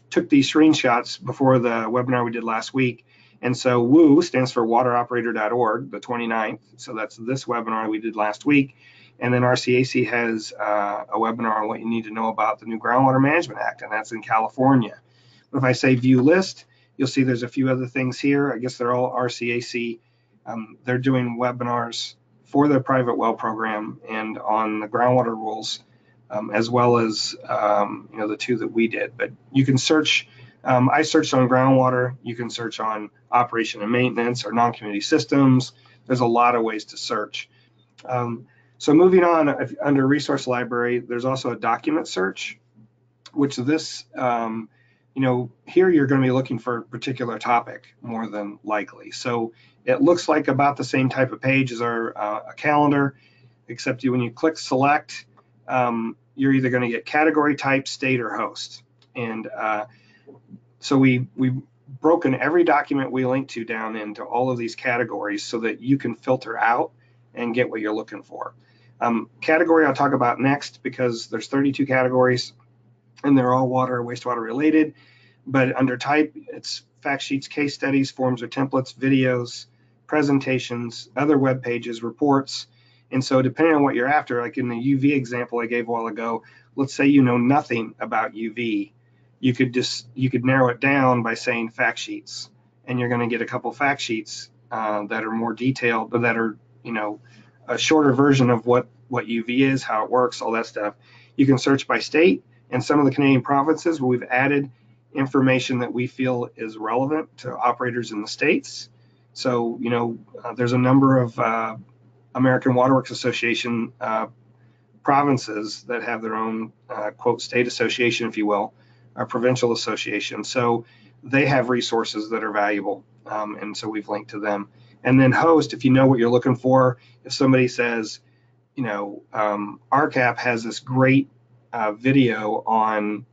took these screenshots before the webinar we did last week. And so WOO stands for wateroperator.org, the 29th. So that's this webinar we did last week. And then RCAC has a webinar on what you need to know about the new Groundwater Management Act, and that's in California. But if I say view list, you'll see there's a few other things here. I guess they're all RCAC. They're doing webinars for their private well program and on the groundwater rules, as well as the 2 that we did. But you can search. I searched on groundwater. You can search on operation and maintenance or non-community systems. There's a lot of ways to search. So moving on, under resource library, there's also a document search, which this, here you're going to be looking for a particular topic more than likely. So it looks like about the same type of page as our a calendar, except when you click select, you're either going to get category, type, state, or host. And so we've broken every document we link to down into all of these categories so that you can filter out and get what you're looking for. Category I'll talk about next, because there's 32 categories and they're all water or wastewater related. But under type, it's fact sheets, case studies, forms or templates, videos, presentations, other web pages, reports. And so depending on what you're after, like in the UV example I gave a while ago, let's say you know nothing about UV, you could narrow it down by saying fact sheets, and you're going to get a couple fact sheets that are more detailed, but that are a shorter version of what UV is, how it works, all that stuff. You can search by state, and some of the Canadian provinces where we've added information that we feel is relevant to operators in the states. So there's a number of American Water Works Association provinces that have their own quote state association, if you will, or provincial association. So they have resources that are valuable, and so we've linked to them. And then host, if you know what you're looking for, if somebody says, RCAP has this great video on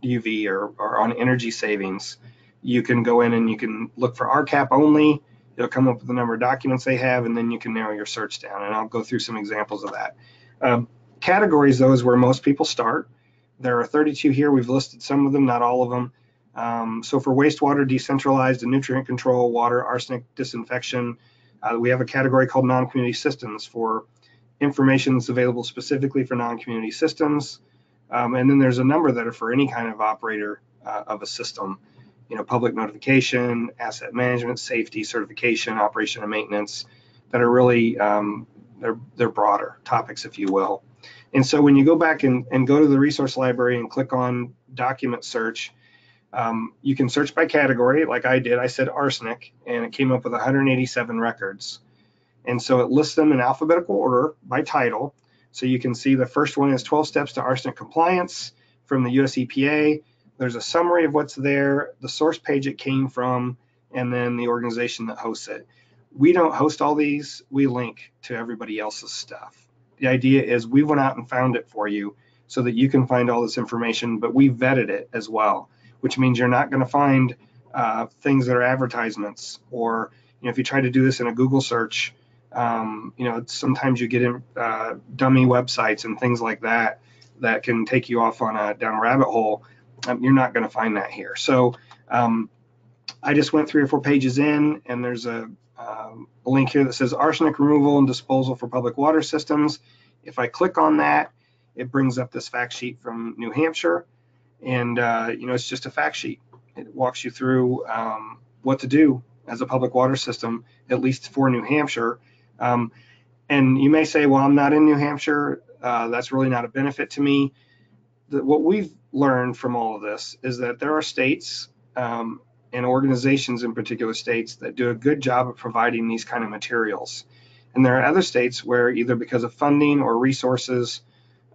UV or on energy savings, you can go in and you can look for RCAP only. It'll come up with the number of documents they have, and then you can narrow your search down. And I'll go through some examples of that. Categories, though, is where most people start. There are 32 here. We've listed some of them, not all of them. So for wastewater, decentralized and nutrient control, water, arsenic disinfection, we have a category called non-community systems for information that's available specifically for non-community systems. And then there's a number that are for any kind of operator of a system, public notification, asset management, safety, certification, operation and maintenance, that are really, they're broader topics, if you will. And so when you go back and go to the resource library and click on document search, you can search by category like I did. I said arsenic, and it came up with 187 records. And so it lists them in alphabetical order by title. So you can see the first one is 12 steps to arsenic compliance from the US EPA. There's a summary of what's there, the source page it came from, and then the organization that hosts it. We don't host all these, we link to everybody else's stuff. The idea is we went out and found it for you so that you can find all this information, but we vetted it as well, which means you're not going to find things that are advertisements, or if you try to do this in a Google search, sometimes you get in dummy websites and things like that that can take you off on down a rabbit hole. You're not going to find that here. So I just went 3 or 4 pages in, and there's a link here that says arsenic removal and disposal for public water systems. If I click on that, it brings up this fact sheet from New Hampshire, and it's just a fact sheet. It walks you through what to do as a public water system, at least for New Hampshire. And you may say, well, I'm not in New Hampshire. That's really not a benefit to me. What we've learned from all of this is that there are states and organizations in particular states that do a good job of providing these kind of materials. And there are other states where either because of funding or resources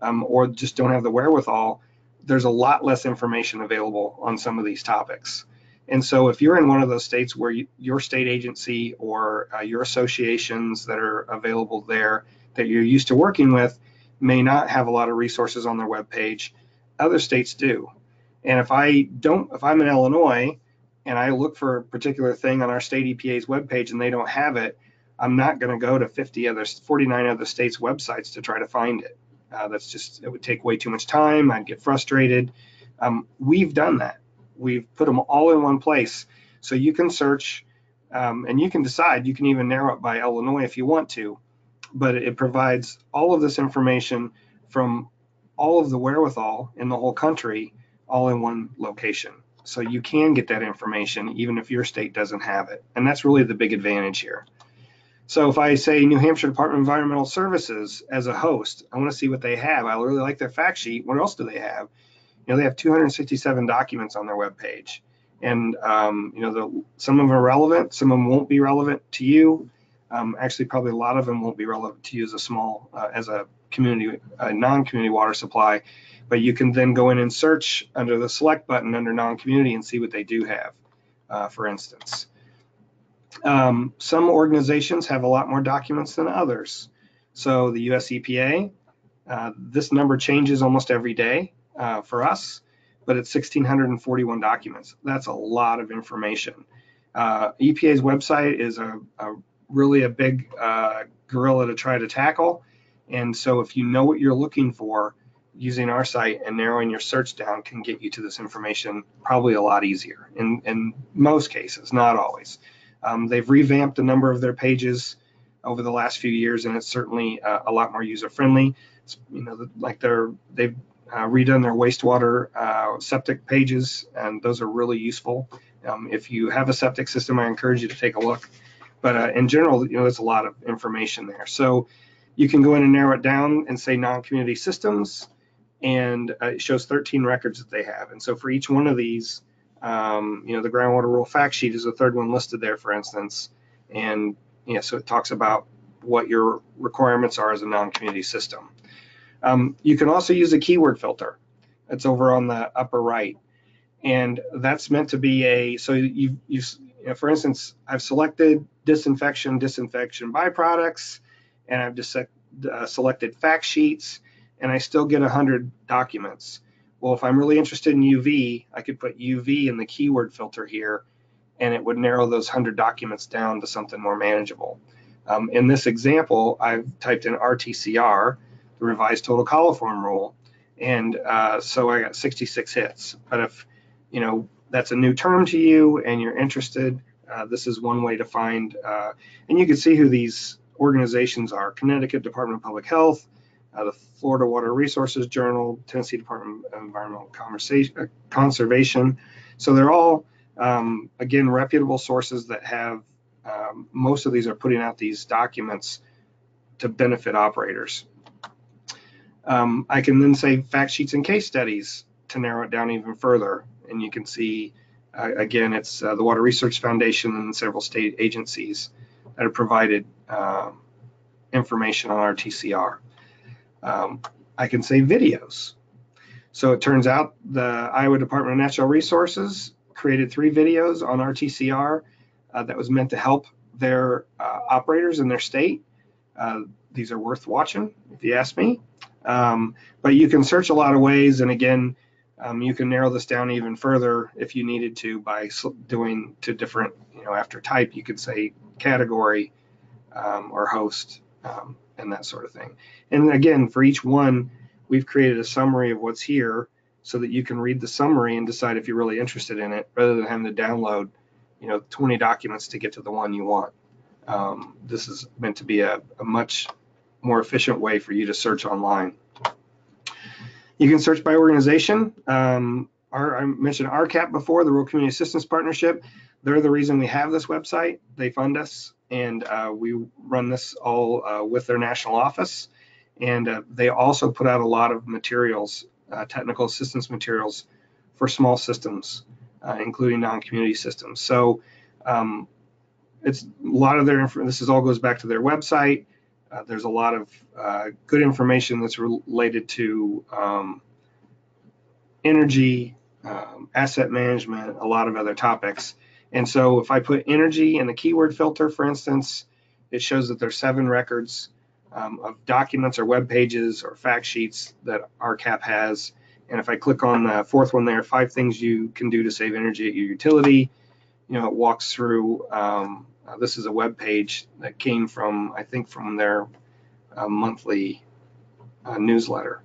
or just don't have the wherewithal, there's a lot less information available on some of these topics. And so if you're in one of those states where your state agency or your associations that are available there that you're used to working with may not have a lot of resources on their webpage, other states do. And if I'm in Illinois and I look for a particular thing on our state EPA's webpage and they don't have it, I'm not going to go to 49 other states' websites to try to find it. It would take way too much time. I'd get frustrated. We've done that. We've put them all in one place. So you can search and you can decide, you can even narrow it by Illinois if you want to, but it provides all of this information from all of the wherewithal in the whole country, all in one location. So you can get that information even if your state doesn't have it. And that's really the big advantage here. So if I say New Hampshire Department of Environmental Services as a host, I want to see what they have. I really like their fact sheet. What else do they have? They have 267 documents on their webpage. And, some of them are relevant. Some of them won't be relevant to you. Actually, probably a lot of them won't be relevant to you as a non-community water supply. But you can then go in and search under the select button under non-community and see what they do have, for instance. Some organizations have a lot more documents than others. So the US EPA, this number changes almost every day for us, but it's 1,641 documents. That's a lot of information. EPA's website is really a big gorilla to try to tackle. And so if you know what you're looking for, using our site and narrowing your search down can get you to this information probably a lot easier in most cases, not always. They've revamped a number of their pages over the last few years, and it's certainly a lot more user-friendly. You know, like they've redone their wastewater septic pages, and those are really useful. If you have a septic system, I encourage you to take a look. But in general, you know, there's a lot of information there. So you can go in and narrow it down and say non-community systems, and it shows 13 records that they have. And so for each one of these, you know, the groundwater rule fact sheet is the third one listed there, for instance. And so it talks about what your requirements are as a non-community system. You can also use a keyword filter. It's over on the upper right. And that's meant to be so you know, for instance, I've selected disinfection byproducts, and I've just selected fact sheets, and I still get 100 documents. Well, if I'm really interested in UV, I could put UV in the keyword filter here, and it would narrow those 100 documents down to something more manageable. In this example, I've typed in RTCR, the revised total coliform rule, and so I got 66 hits. But if you know that's a new term to you and you're interested, this is one way to find, and you can see who these organizations are: Connecticut Department of Public Health, the Florida Water Resources Journal, Tennessee Department of Environmental Conservation. So they're all, again, reputable sources that have, most of these are putting out these documents to benefit operators. I can then say fact sheets and case studies to narrow it down even further. And you can see, again, it's the Water Research Foundation and several state agencies that have provided information on RTCR. I can say videos. So it turns out the Iowa Department of Natural Resources created 3 videos on RTCR that was meant to help their operators in their state. These are worth watching, if you ask me. But you can search a lot of ways, and again, you can narrow this down even further if you needed to by doing to different, you know, after type, you could say category or host and that sort of thing. And again, for each one, we've created a summary of what's here so that you can read the summary and decide if you're really interested in it, rather than having to download, you know, 20 documents to get to the one you want. This is meant to be a much more efficient way for you to search online. You can search by organization. I mentioned RCAP before, the Rural Community Assistance Partnership. They're the reason we have this website. They fund us, and we run this all with their national office. And they also put out a lot of materials, technical assistance materials for small systems, including non-community systems. So it's a lot of their, this all goes back to their website. There's a lot of good information that's related to energy, asset management, a lot of other topics. And so if I put energy in the keyword filter, for instance, it shows that there's 7 records of documents or web pages or fact sheets that RCAP has. And if I click on the 4th one there, 5 things you can do to save energy at your utility, you know, it walks through, this is a web page that came from, I think, from their monthly newsletter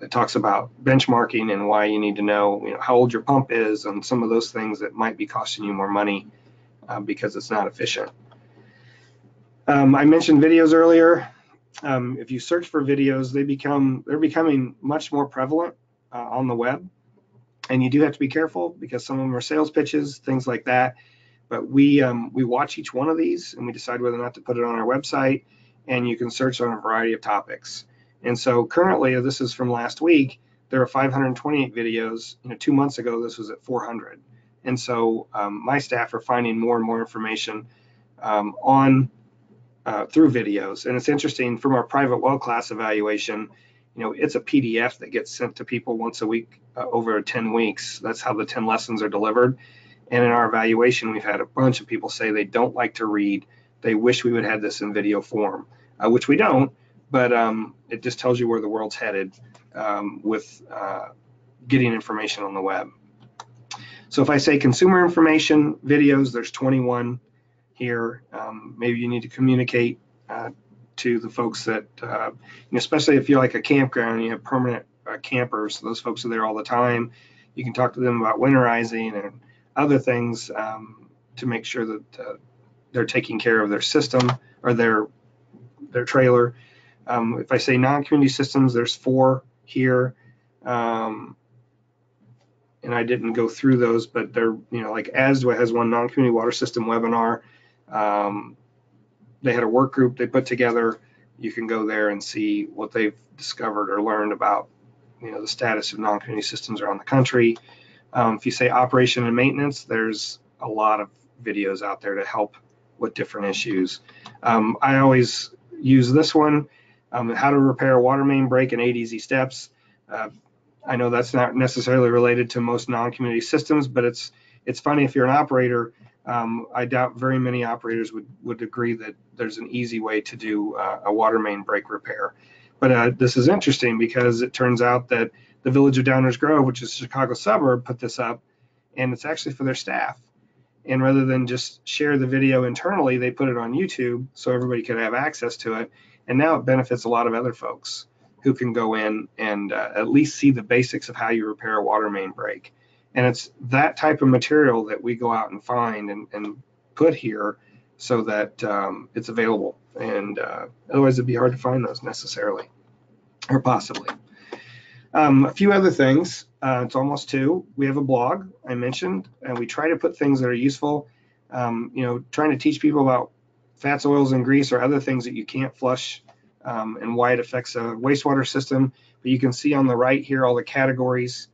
that talks about benchmarking and why you need to know, how old your pump is and some of those things that might be costing you more money because it's not efficient. I mentioned videos earlier. If you search for videos, they're becoming much more prevalent on the web, and you do have to be careful because some of them are sales pitches, things like that. But we watch each one of these and we decide whether or not to put it on our website, and you can search on a variety of topics. And so currently, this is from last week, there are 528 videos. 2 months ago, this was at 400. And so my staff are finding more and more information through videos. And it's interesting, from our private well class evaluation, it's a PDF that gets sent to people once a week over 10 weeks. That's how the 10 lessons are delivered. And in our evaluation, we've had a bunch of people say they don't like to read. They wish we would have this in video form, which we don't, but it just tells you where the world's headed with getting information on the web. So if I say consumer information videos, there's 21 here. Maybe you need to communicate to the folks that, especially if you're like a campground and you have permanent campers, those folks are there all the time. You can talk to them about winterizing and other things to make sure that they're taking care of their system or their trailer. If I say non-community systems, there's 4 here. And I didn't go through those, but they're, like ASDWA has one non-community water system webinar. They had a work group they put together. You can go there and see what they've discovered or learned about, the status of non-community systems around the country. If you say operation and maintenance, there's a lot of videos out there to help with different issues. I always use this one, how to repair a water main break in 8 easy steps. I know that's not necessarily related to most non-community systems, but it's funny if you're an operator. I doubt very many operators would agree that there's an easy way to do a water main break repair. But this is interesting because it turns out that the Village of Downers Grove, which is a Chicago suburb, put this up, and it's actually for their staff. And rather than just share the video internally, they put it on YouTube so everybody could have access to it. And now it benefits a lot of other folks who can go in and at least see the basics of how you repair a water main break. And it's that type of material that we go out and find and put here so that it's available. And otherwise it'd be hard to find those necessarily, or possibly. A few other things. It's almost 2. We have a blog I mentioned, and we try to put things that are useful. Trying to teach people about fats, oils, and grease or other things that you can't flush and why it affects a wastewater system. But you can see on the right here all the categories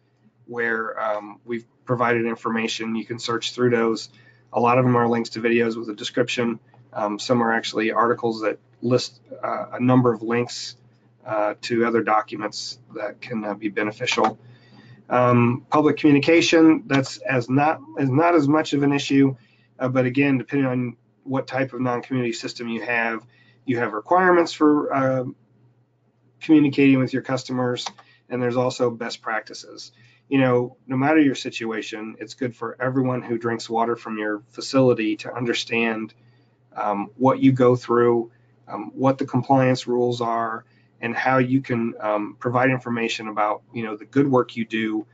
where we've provided information. You can search through those. A lot of them are links to videos with a description. Some are actually articles that list a number of links to other documents that can be beneficial. Public communication, that's not as much of an issue, but again, depending on what type of non-community system you have requirements for communicating with your customers, and there's also best practices. No matter your situation, it's good for everyone who drinks water from your facility to understand what you go through, what the compliance rules are, and how you can provide information about the good work you do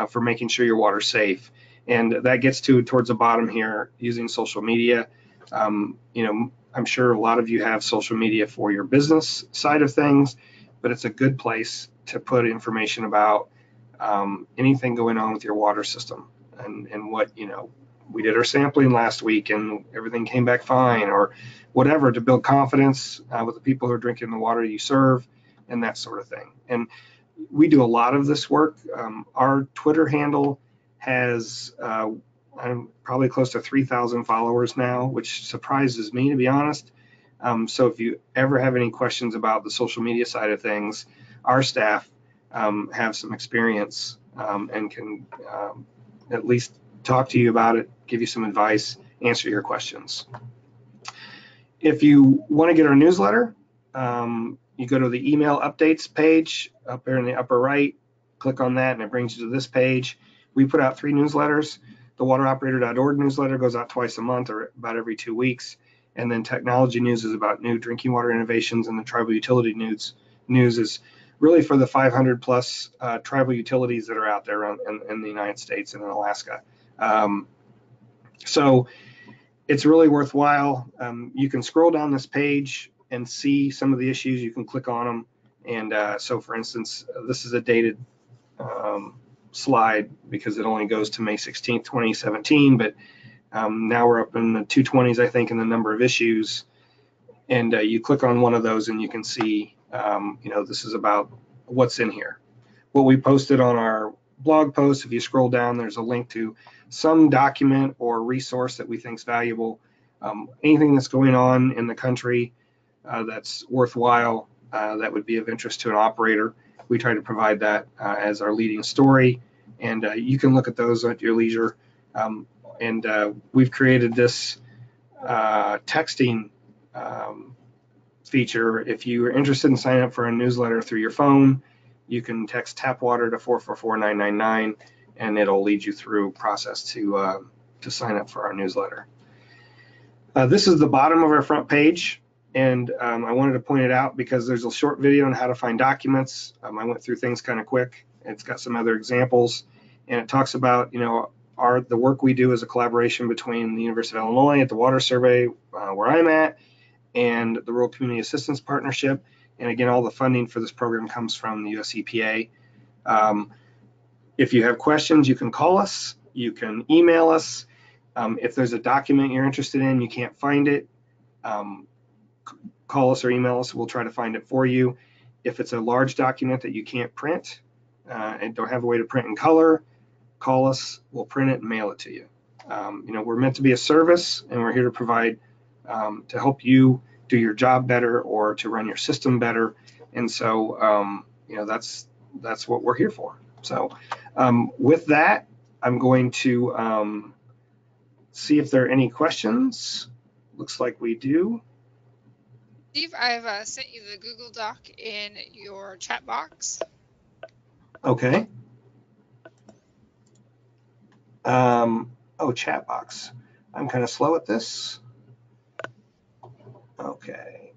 for making sure your water's safe. And that gets towards the bottom here, using social media. I'm sure a lot of you have social media for your business side of things, but it's a good place to put information about anything going on with your water system and what, we did our sampling last week and everything came back fine, or whatever, to build confidence with the people who are drinking the water you serve and that sort of thing. And we do a lot of this work. Our Twitter handle has probably close to 3,000 followers now, which surprises me, to be honest. So if you ever have any questions about the social media side of things, our staff have some experience and can at least talk to you about it, give you some advice, answer your questions. If you want to get our newsletter, you go to the email updates page up there in the upper right, click on that and it brings you to this page. We put out 3 newsletters. The wateroperator.org newsletter goes out twice a month or about every 2 weeks. And then technology news is about new drinking water innovations, and the tribal utility news is really for the 500 plus tribal utilities that are out there in the United States and in Alaska. So it's really worthwhile. You can scroll down this page and see some of the issues. You can click on them. And so for instance, this is a dated slide because it only goes to May 16th, 2017, but now we're up in the 220s, I think, in the number of issues. And you click on one of those and you can see, this is about what's in here. What we posted on our blog post, if you scroll down, there's a link to some document or resource that we think is valuable. Anything that's going on in the country that's worthwhile, that would be of interest to an operator. we try to provide that as our leading story, and you can look at those at your leisure. And we've created this texting feature. If you are interested in signing up for a newsletter through your phone, you can text Tapwater to 444999, and it'll lead you through a process to sign up for our newsletter. This is the bottom of our front page, and I wanted to point it out because there's a short video on how to find documents. I went through things kind of quick. It's got some other examples, and it talks about, the work we do is a collaboration between the University of Illinois at the Water Survey, where I'm at, and the Rural Community Assistance Partnership. And again, all the funding for this program comes from the US EPA. If you have questions, you can call us, you can email us. If there's a document you're interested in, you can't find it, call us or email us. We'll try to find it for you. If it's a large document that you can't print and don't have a way to print in color, call us, we'll print it and mail it to you. We're meant to be a service, and we're here to provide, to help you do your job better or to run your system better. And so, that's what we're here for. So with that, I'm going to see if there are any questions. Looks like we do. Steve, I've sent you the Google Doc in your chat box. Okay. Chat box. I'm kind of slow at this. Okay.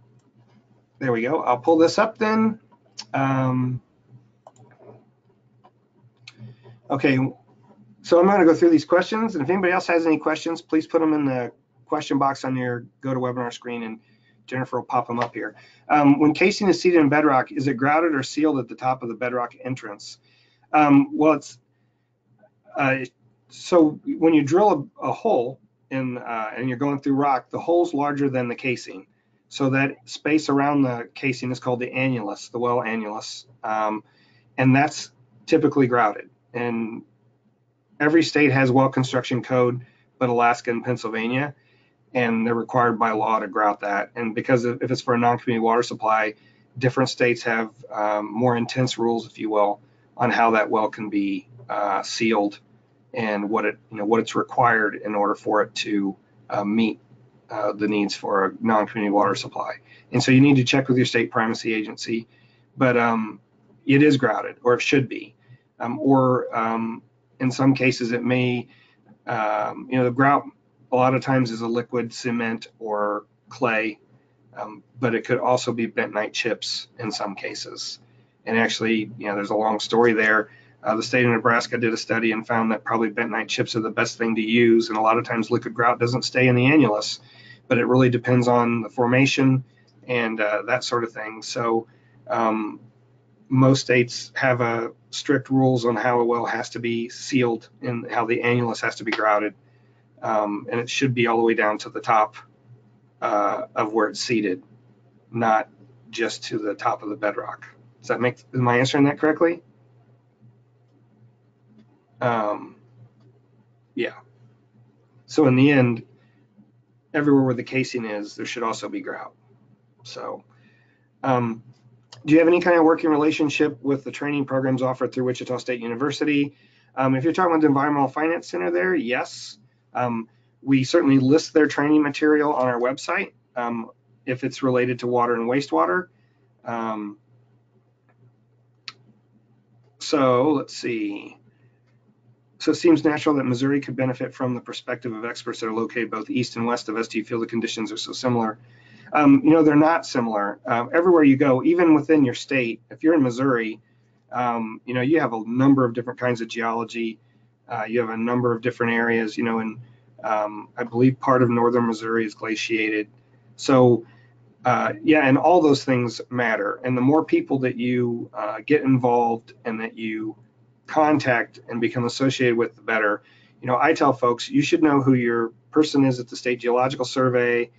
There we go. I'll pull this up then. Okay. So I'm going to go through these questions, and if anybody else has any questions, please put them in the question box on your GoToWebinar screen, and Jennifer will pop them up here. When casing is seated in bedrock, is it grouted or sealed at the top of the bedrock entrance? So when you drill a hole and you're going through rock, the hole's larger than the casing. So that space around the casing is called the annulus, the well annulus, and that's typically grouted. And every state has well construction code, but Alaska and Pennsylvania, and they're required by law to grout that. And because if it's for a non-community water supply, different states have more intense rules, if you will, on how that well can be sealed and what it's required in order for it to meet the needs for a non-community water supply. And so you need to check with your state primacy agency, but it is grouted, or it should be, in some cases it may, the grout a lot of times is a liquid cement or clay, but it could also be bentonite chips in some cases. And actually, there's a long story there. The state of Nebraska did a study and found that probably bentonite chips are the best thing to use. And a lot of times liquid grout doesn't stay in the annulus, but it really depends on the formation and that sort of thing. So most states have strict rules on how a well has to be sealed and how the annulus has to be grouted. And it should be all the way down to the top of where it's seated, not just to the top of the bedrock. Am I answering that correctly? Yeah. So in the end, everywhere where the casing is, there should also be grout. So do you have any kind of working relationship with the training programs offered through Wichita State University? If you're talking about the Environmental Finance Center there, yes. We certainly list their training material on our website if it's related to water and wastewater. So let's see. So it seems natural that Missouri could benefit from the perspective of experts that are located both east and west of us. Do you feel the conditions are so similar? They're not similar. Everywhere you go, even within your state, if you're in Missouri, you have a number of different kinds of geology. You have a number of different areas, and I believe part of northern Missouri is glaciated. So and all those things matter. And the more people that you get involved and that you contact and become associated with, the better. I tell folks, you should know who your person is at the State Geological Survey.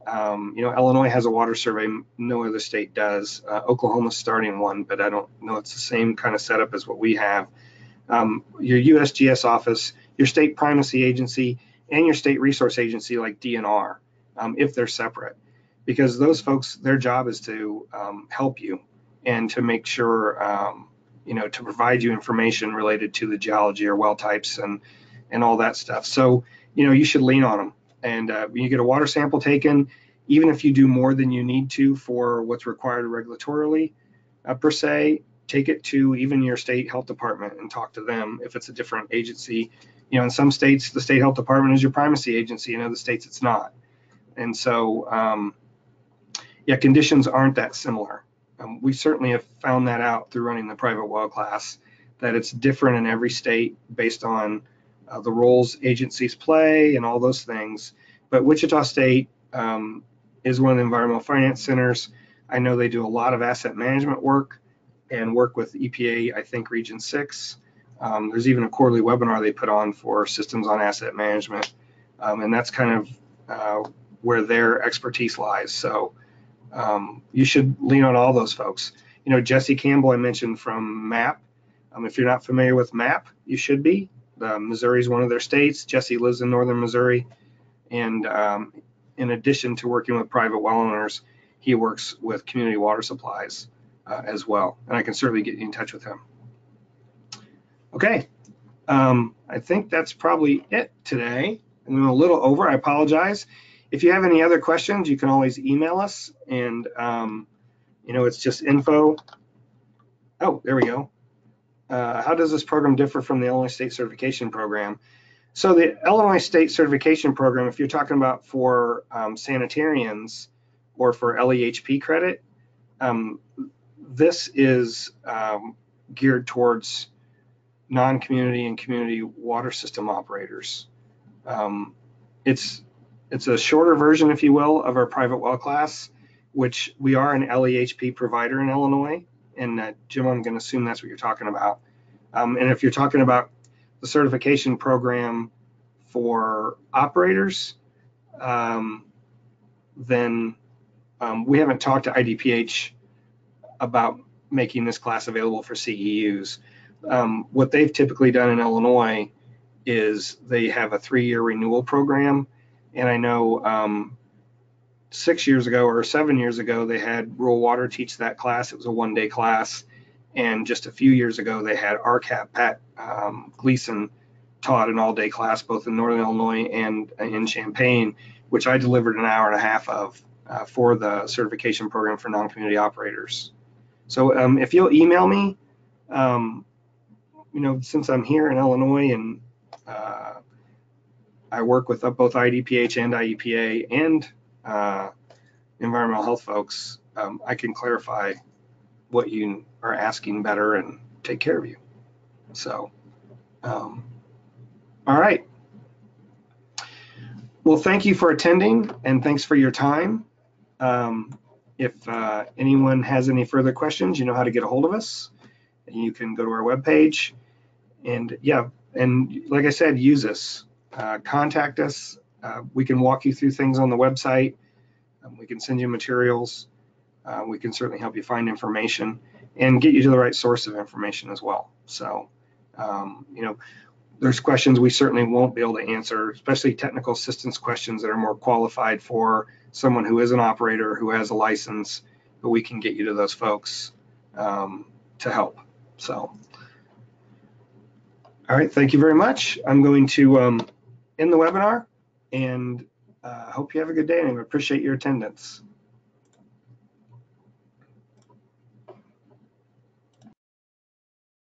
Illinois has a water survey, no other state does. Oklahoma's starting one, but I don't know it's the same kind of setup as what we have. Your USGS office, your state primacy agency, and your state resource agency like DNR, if they're separate, because those folks, their job is to help you. and to make sure, to provide you information related to the geology or well types and all that stuff. So, you should lean on them. And when you get a water sample taken, even if you do more than you need to for what's required regulatorily, per se, take it to even your state health department and talk to them if it's a different agency. In some states, the state health department is your primacy agency. In other states, it's not. And so, conditions aren't that similar. We certainly have found that out through running the private well class, that it's different in every state based on the roles agencies play and all those things. But Wichita State is one of the environmental finance centers. I know they do a lot of asset management work and work with EPA, I think Region 6. There's even a quarterly webinar they put on for systems on asset management. And that's kind of where their expertise lies. So you should lean on all those folks. Jesse Campbell, I mentioned from MAP. If you're not familiar with MAP, you should be. Missouri is one of their states. Jesse lives in northern Missouri. And in addition to working with private well owners, he works with community water supplies as well. And I can certainly get you in touch with him. Okay, I think that's probably it today. I'm a little over, I apologize. If you have any other questions, you can always email us, and it's just info. Oh, there we go. How does this program differ from the Illinois State Certification Program? So the Illinois State Certification Program, if you're talking about for sanitarians or for LEHP credit, this is geared towards non-community and community water system operators. It's a shorter version, if you will, of our private well class, which we are an LEHP provider in Illinois. And Jim, I'm going to assume that's what you're talking about. And if you're talking about the certification program for operators, then we haven't talked to IDPH about making this class available for CEUs. What they've typically done in Illinois is they have a 3-year renewal program. And I know 6 years ago or 7 years ago, they had Rural Water teach that class. It was a 1-day class. And just a few years ago, they had RCAP, Pat Gleason, taught an all-day class, both in Northern Illinois and in Champaign, which I delivered an hour and a half of for the certification program for non-community operators. So if you'll email me, since I'm here in Illinois and I work with both IDPH and IEPA and environmental health folks, I can clarify what you are asking better and take care of you. So, all right. Well, thank you for attending and thanks for your time. If anyone has any further questions, you know how to get a hold of us. You can go to our webpage and like I said, use us. Contact us. We can walk you through things on the website. We can send you materials. We can certainly help you find information and get you to the right source of information as well. So, there's questions we certainly won't be able to answer, especially technical assistance questions that are more qualified for someone who is an operator, who has a license, but we can get you to those folks to help. So, all right, thank you very much. I'm going to end the webinar and hope you have a good day, and I appreciate your attendance.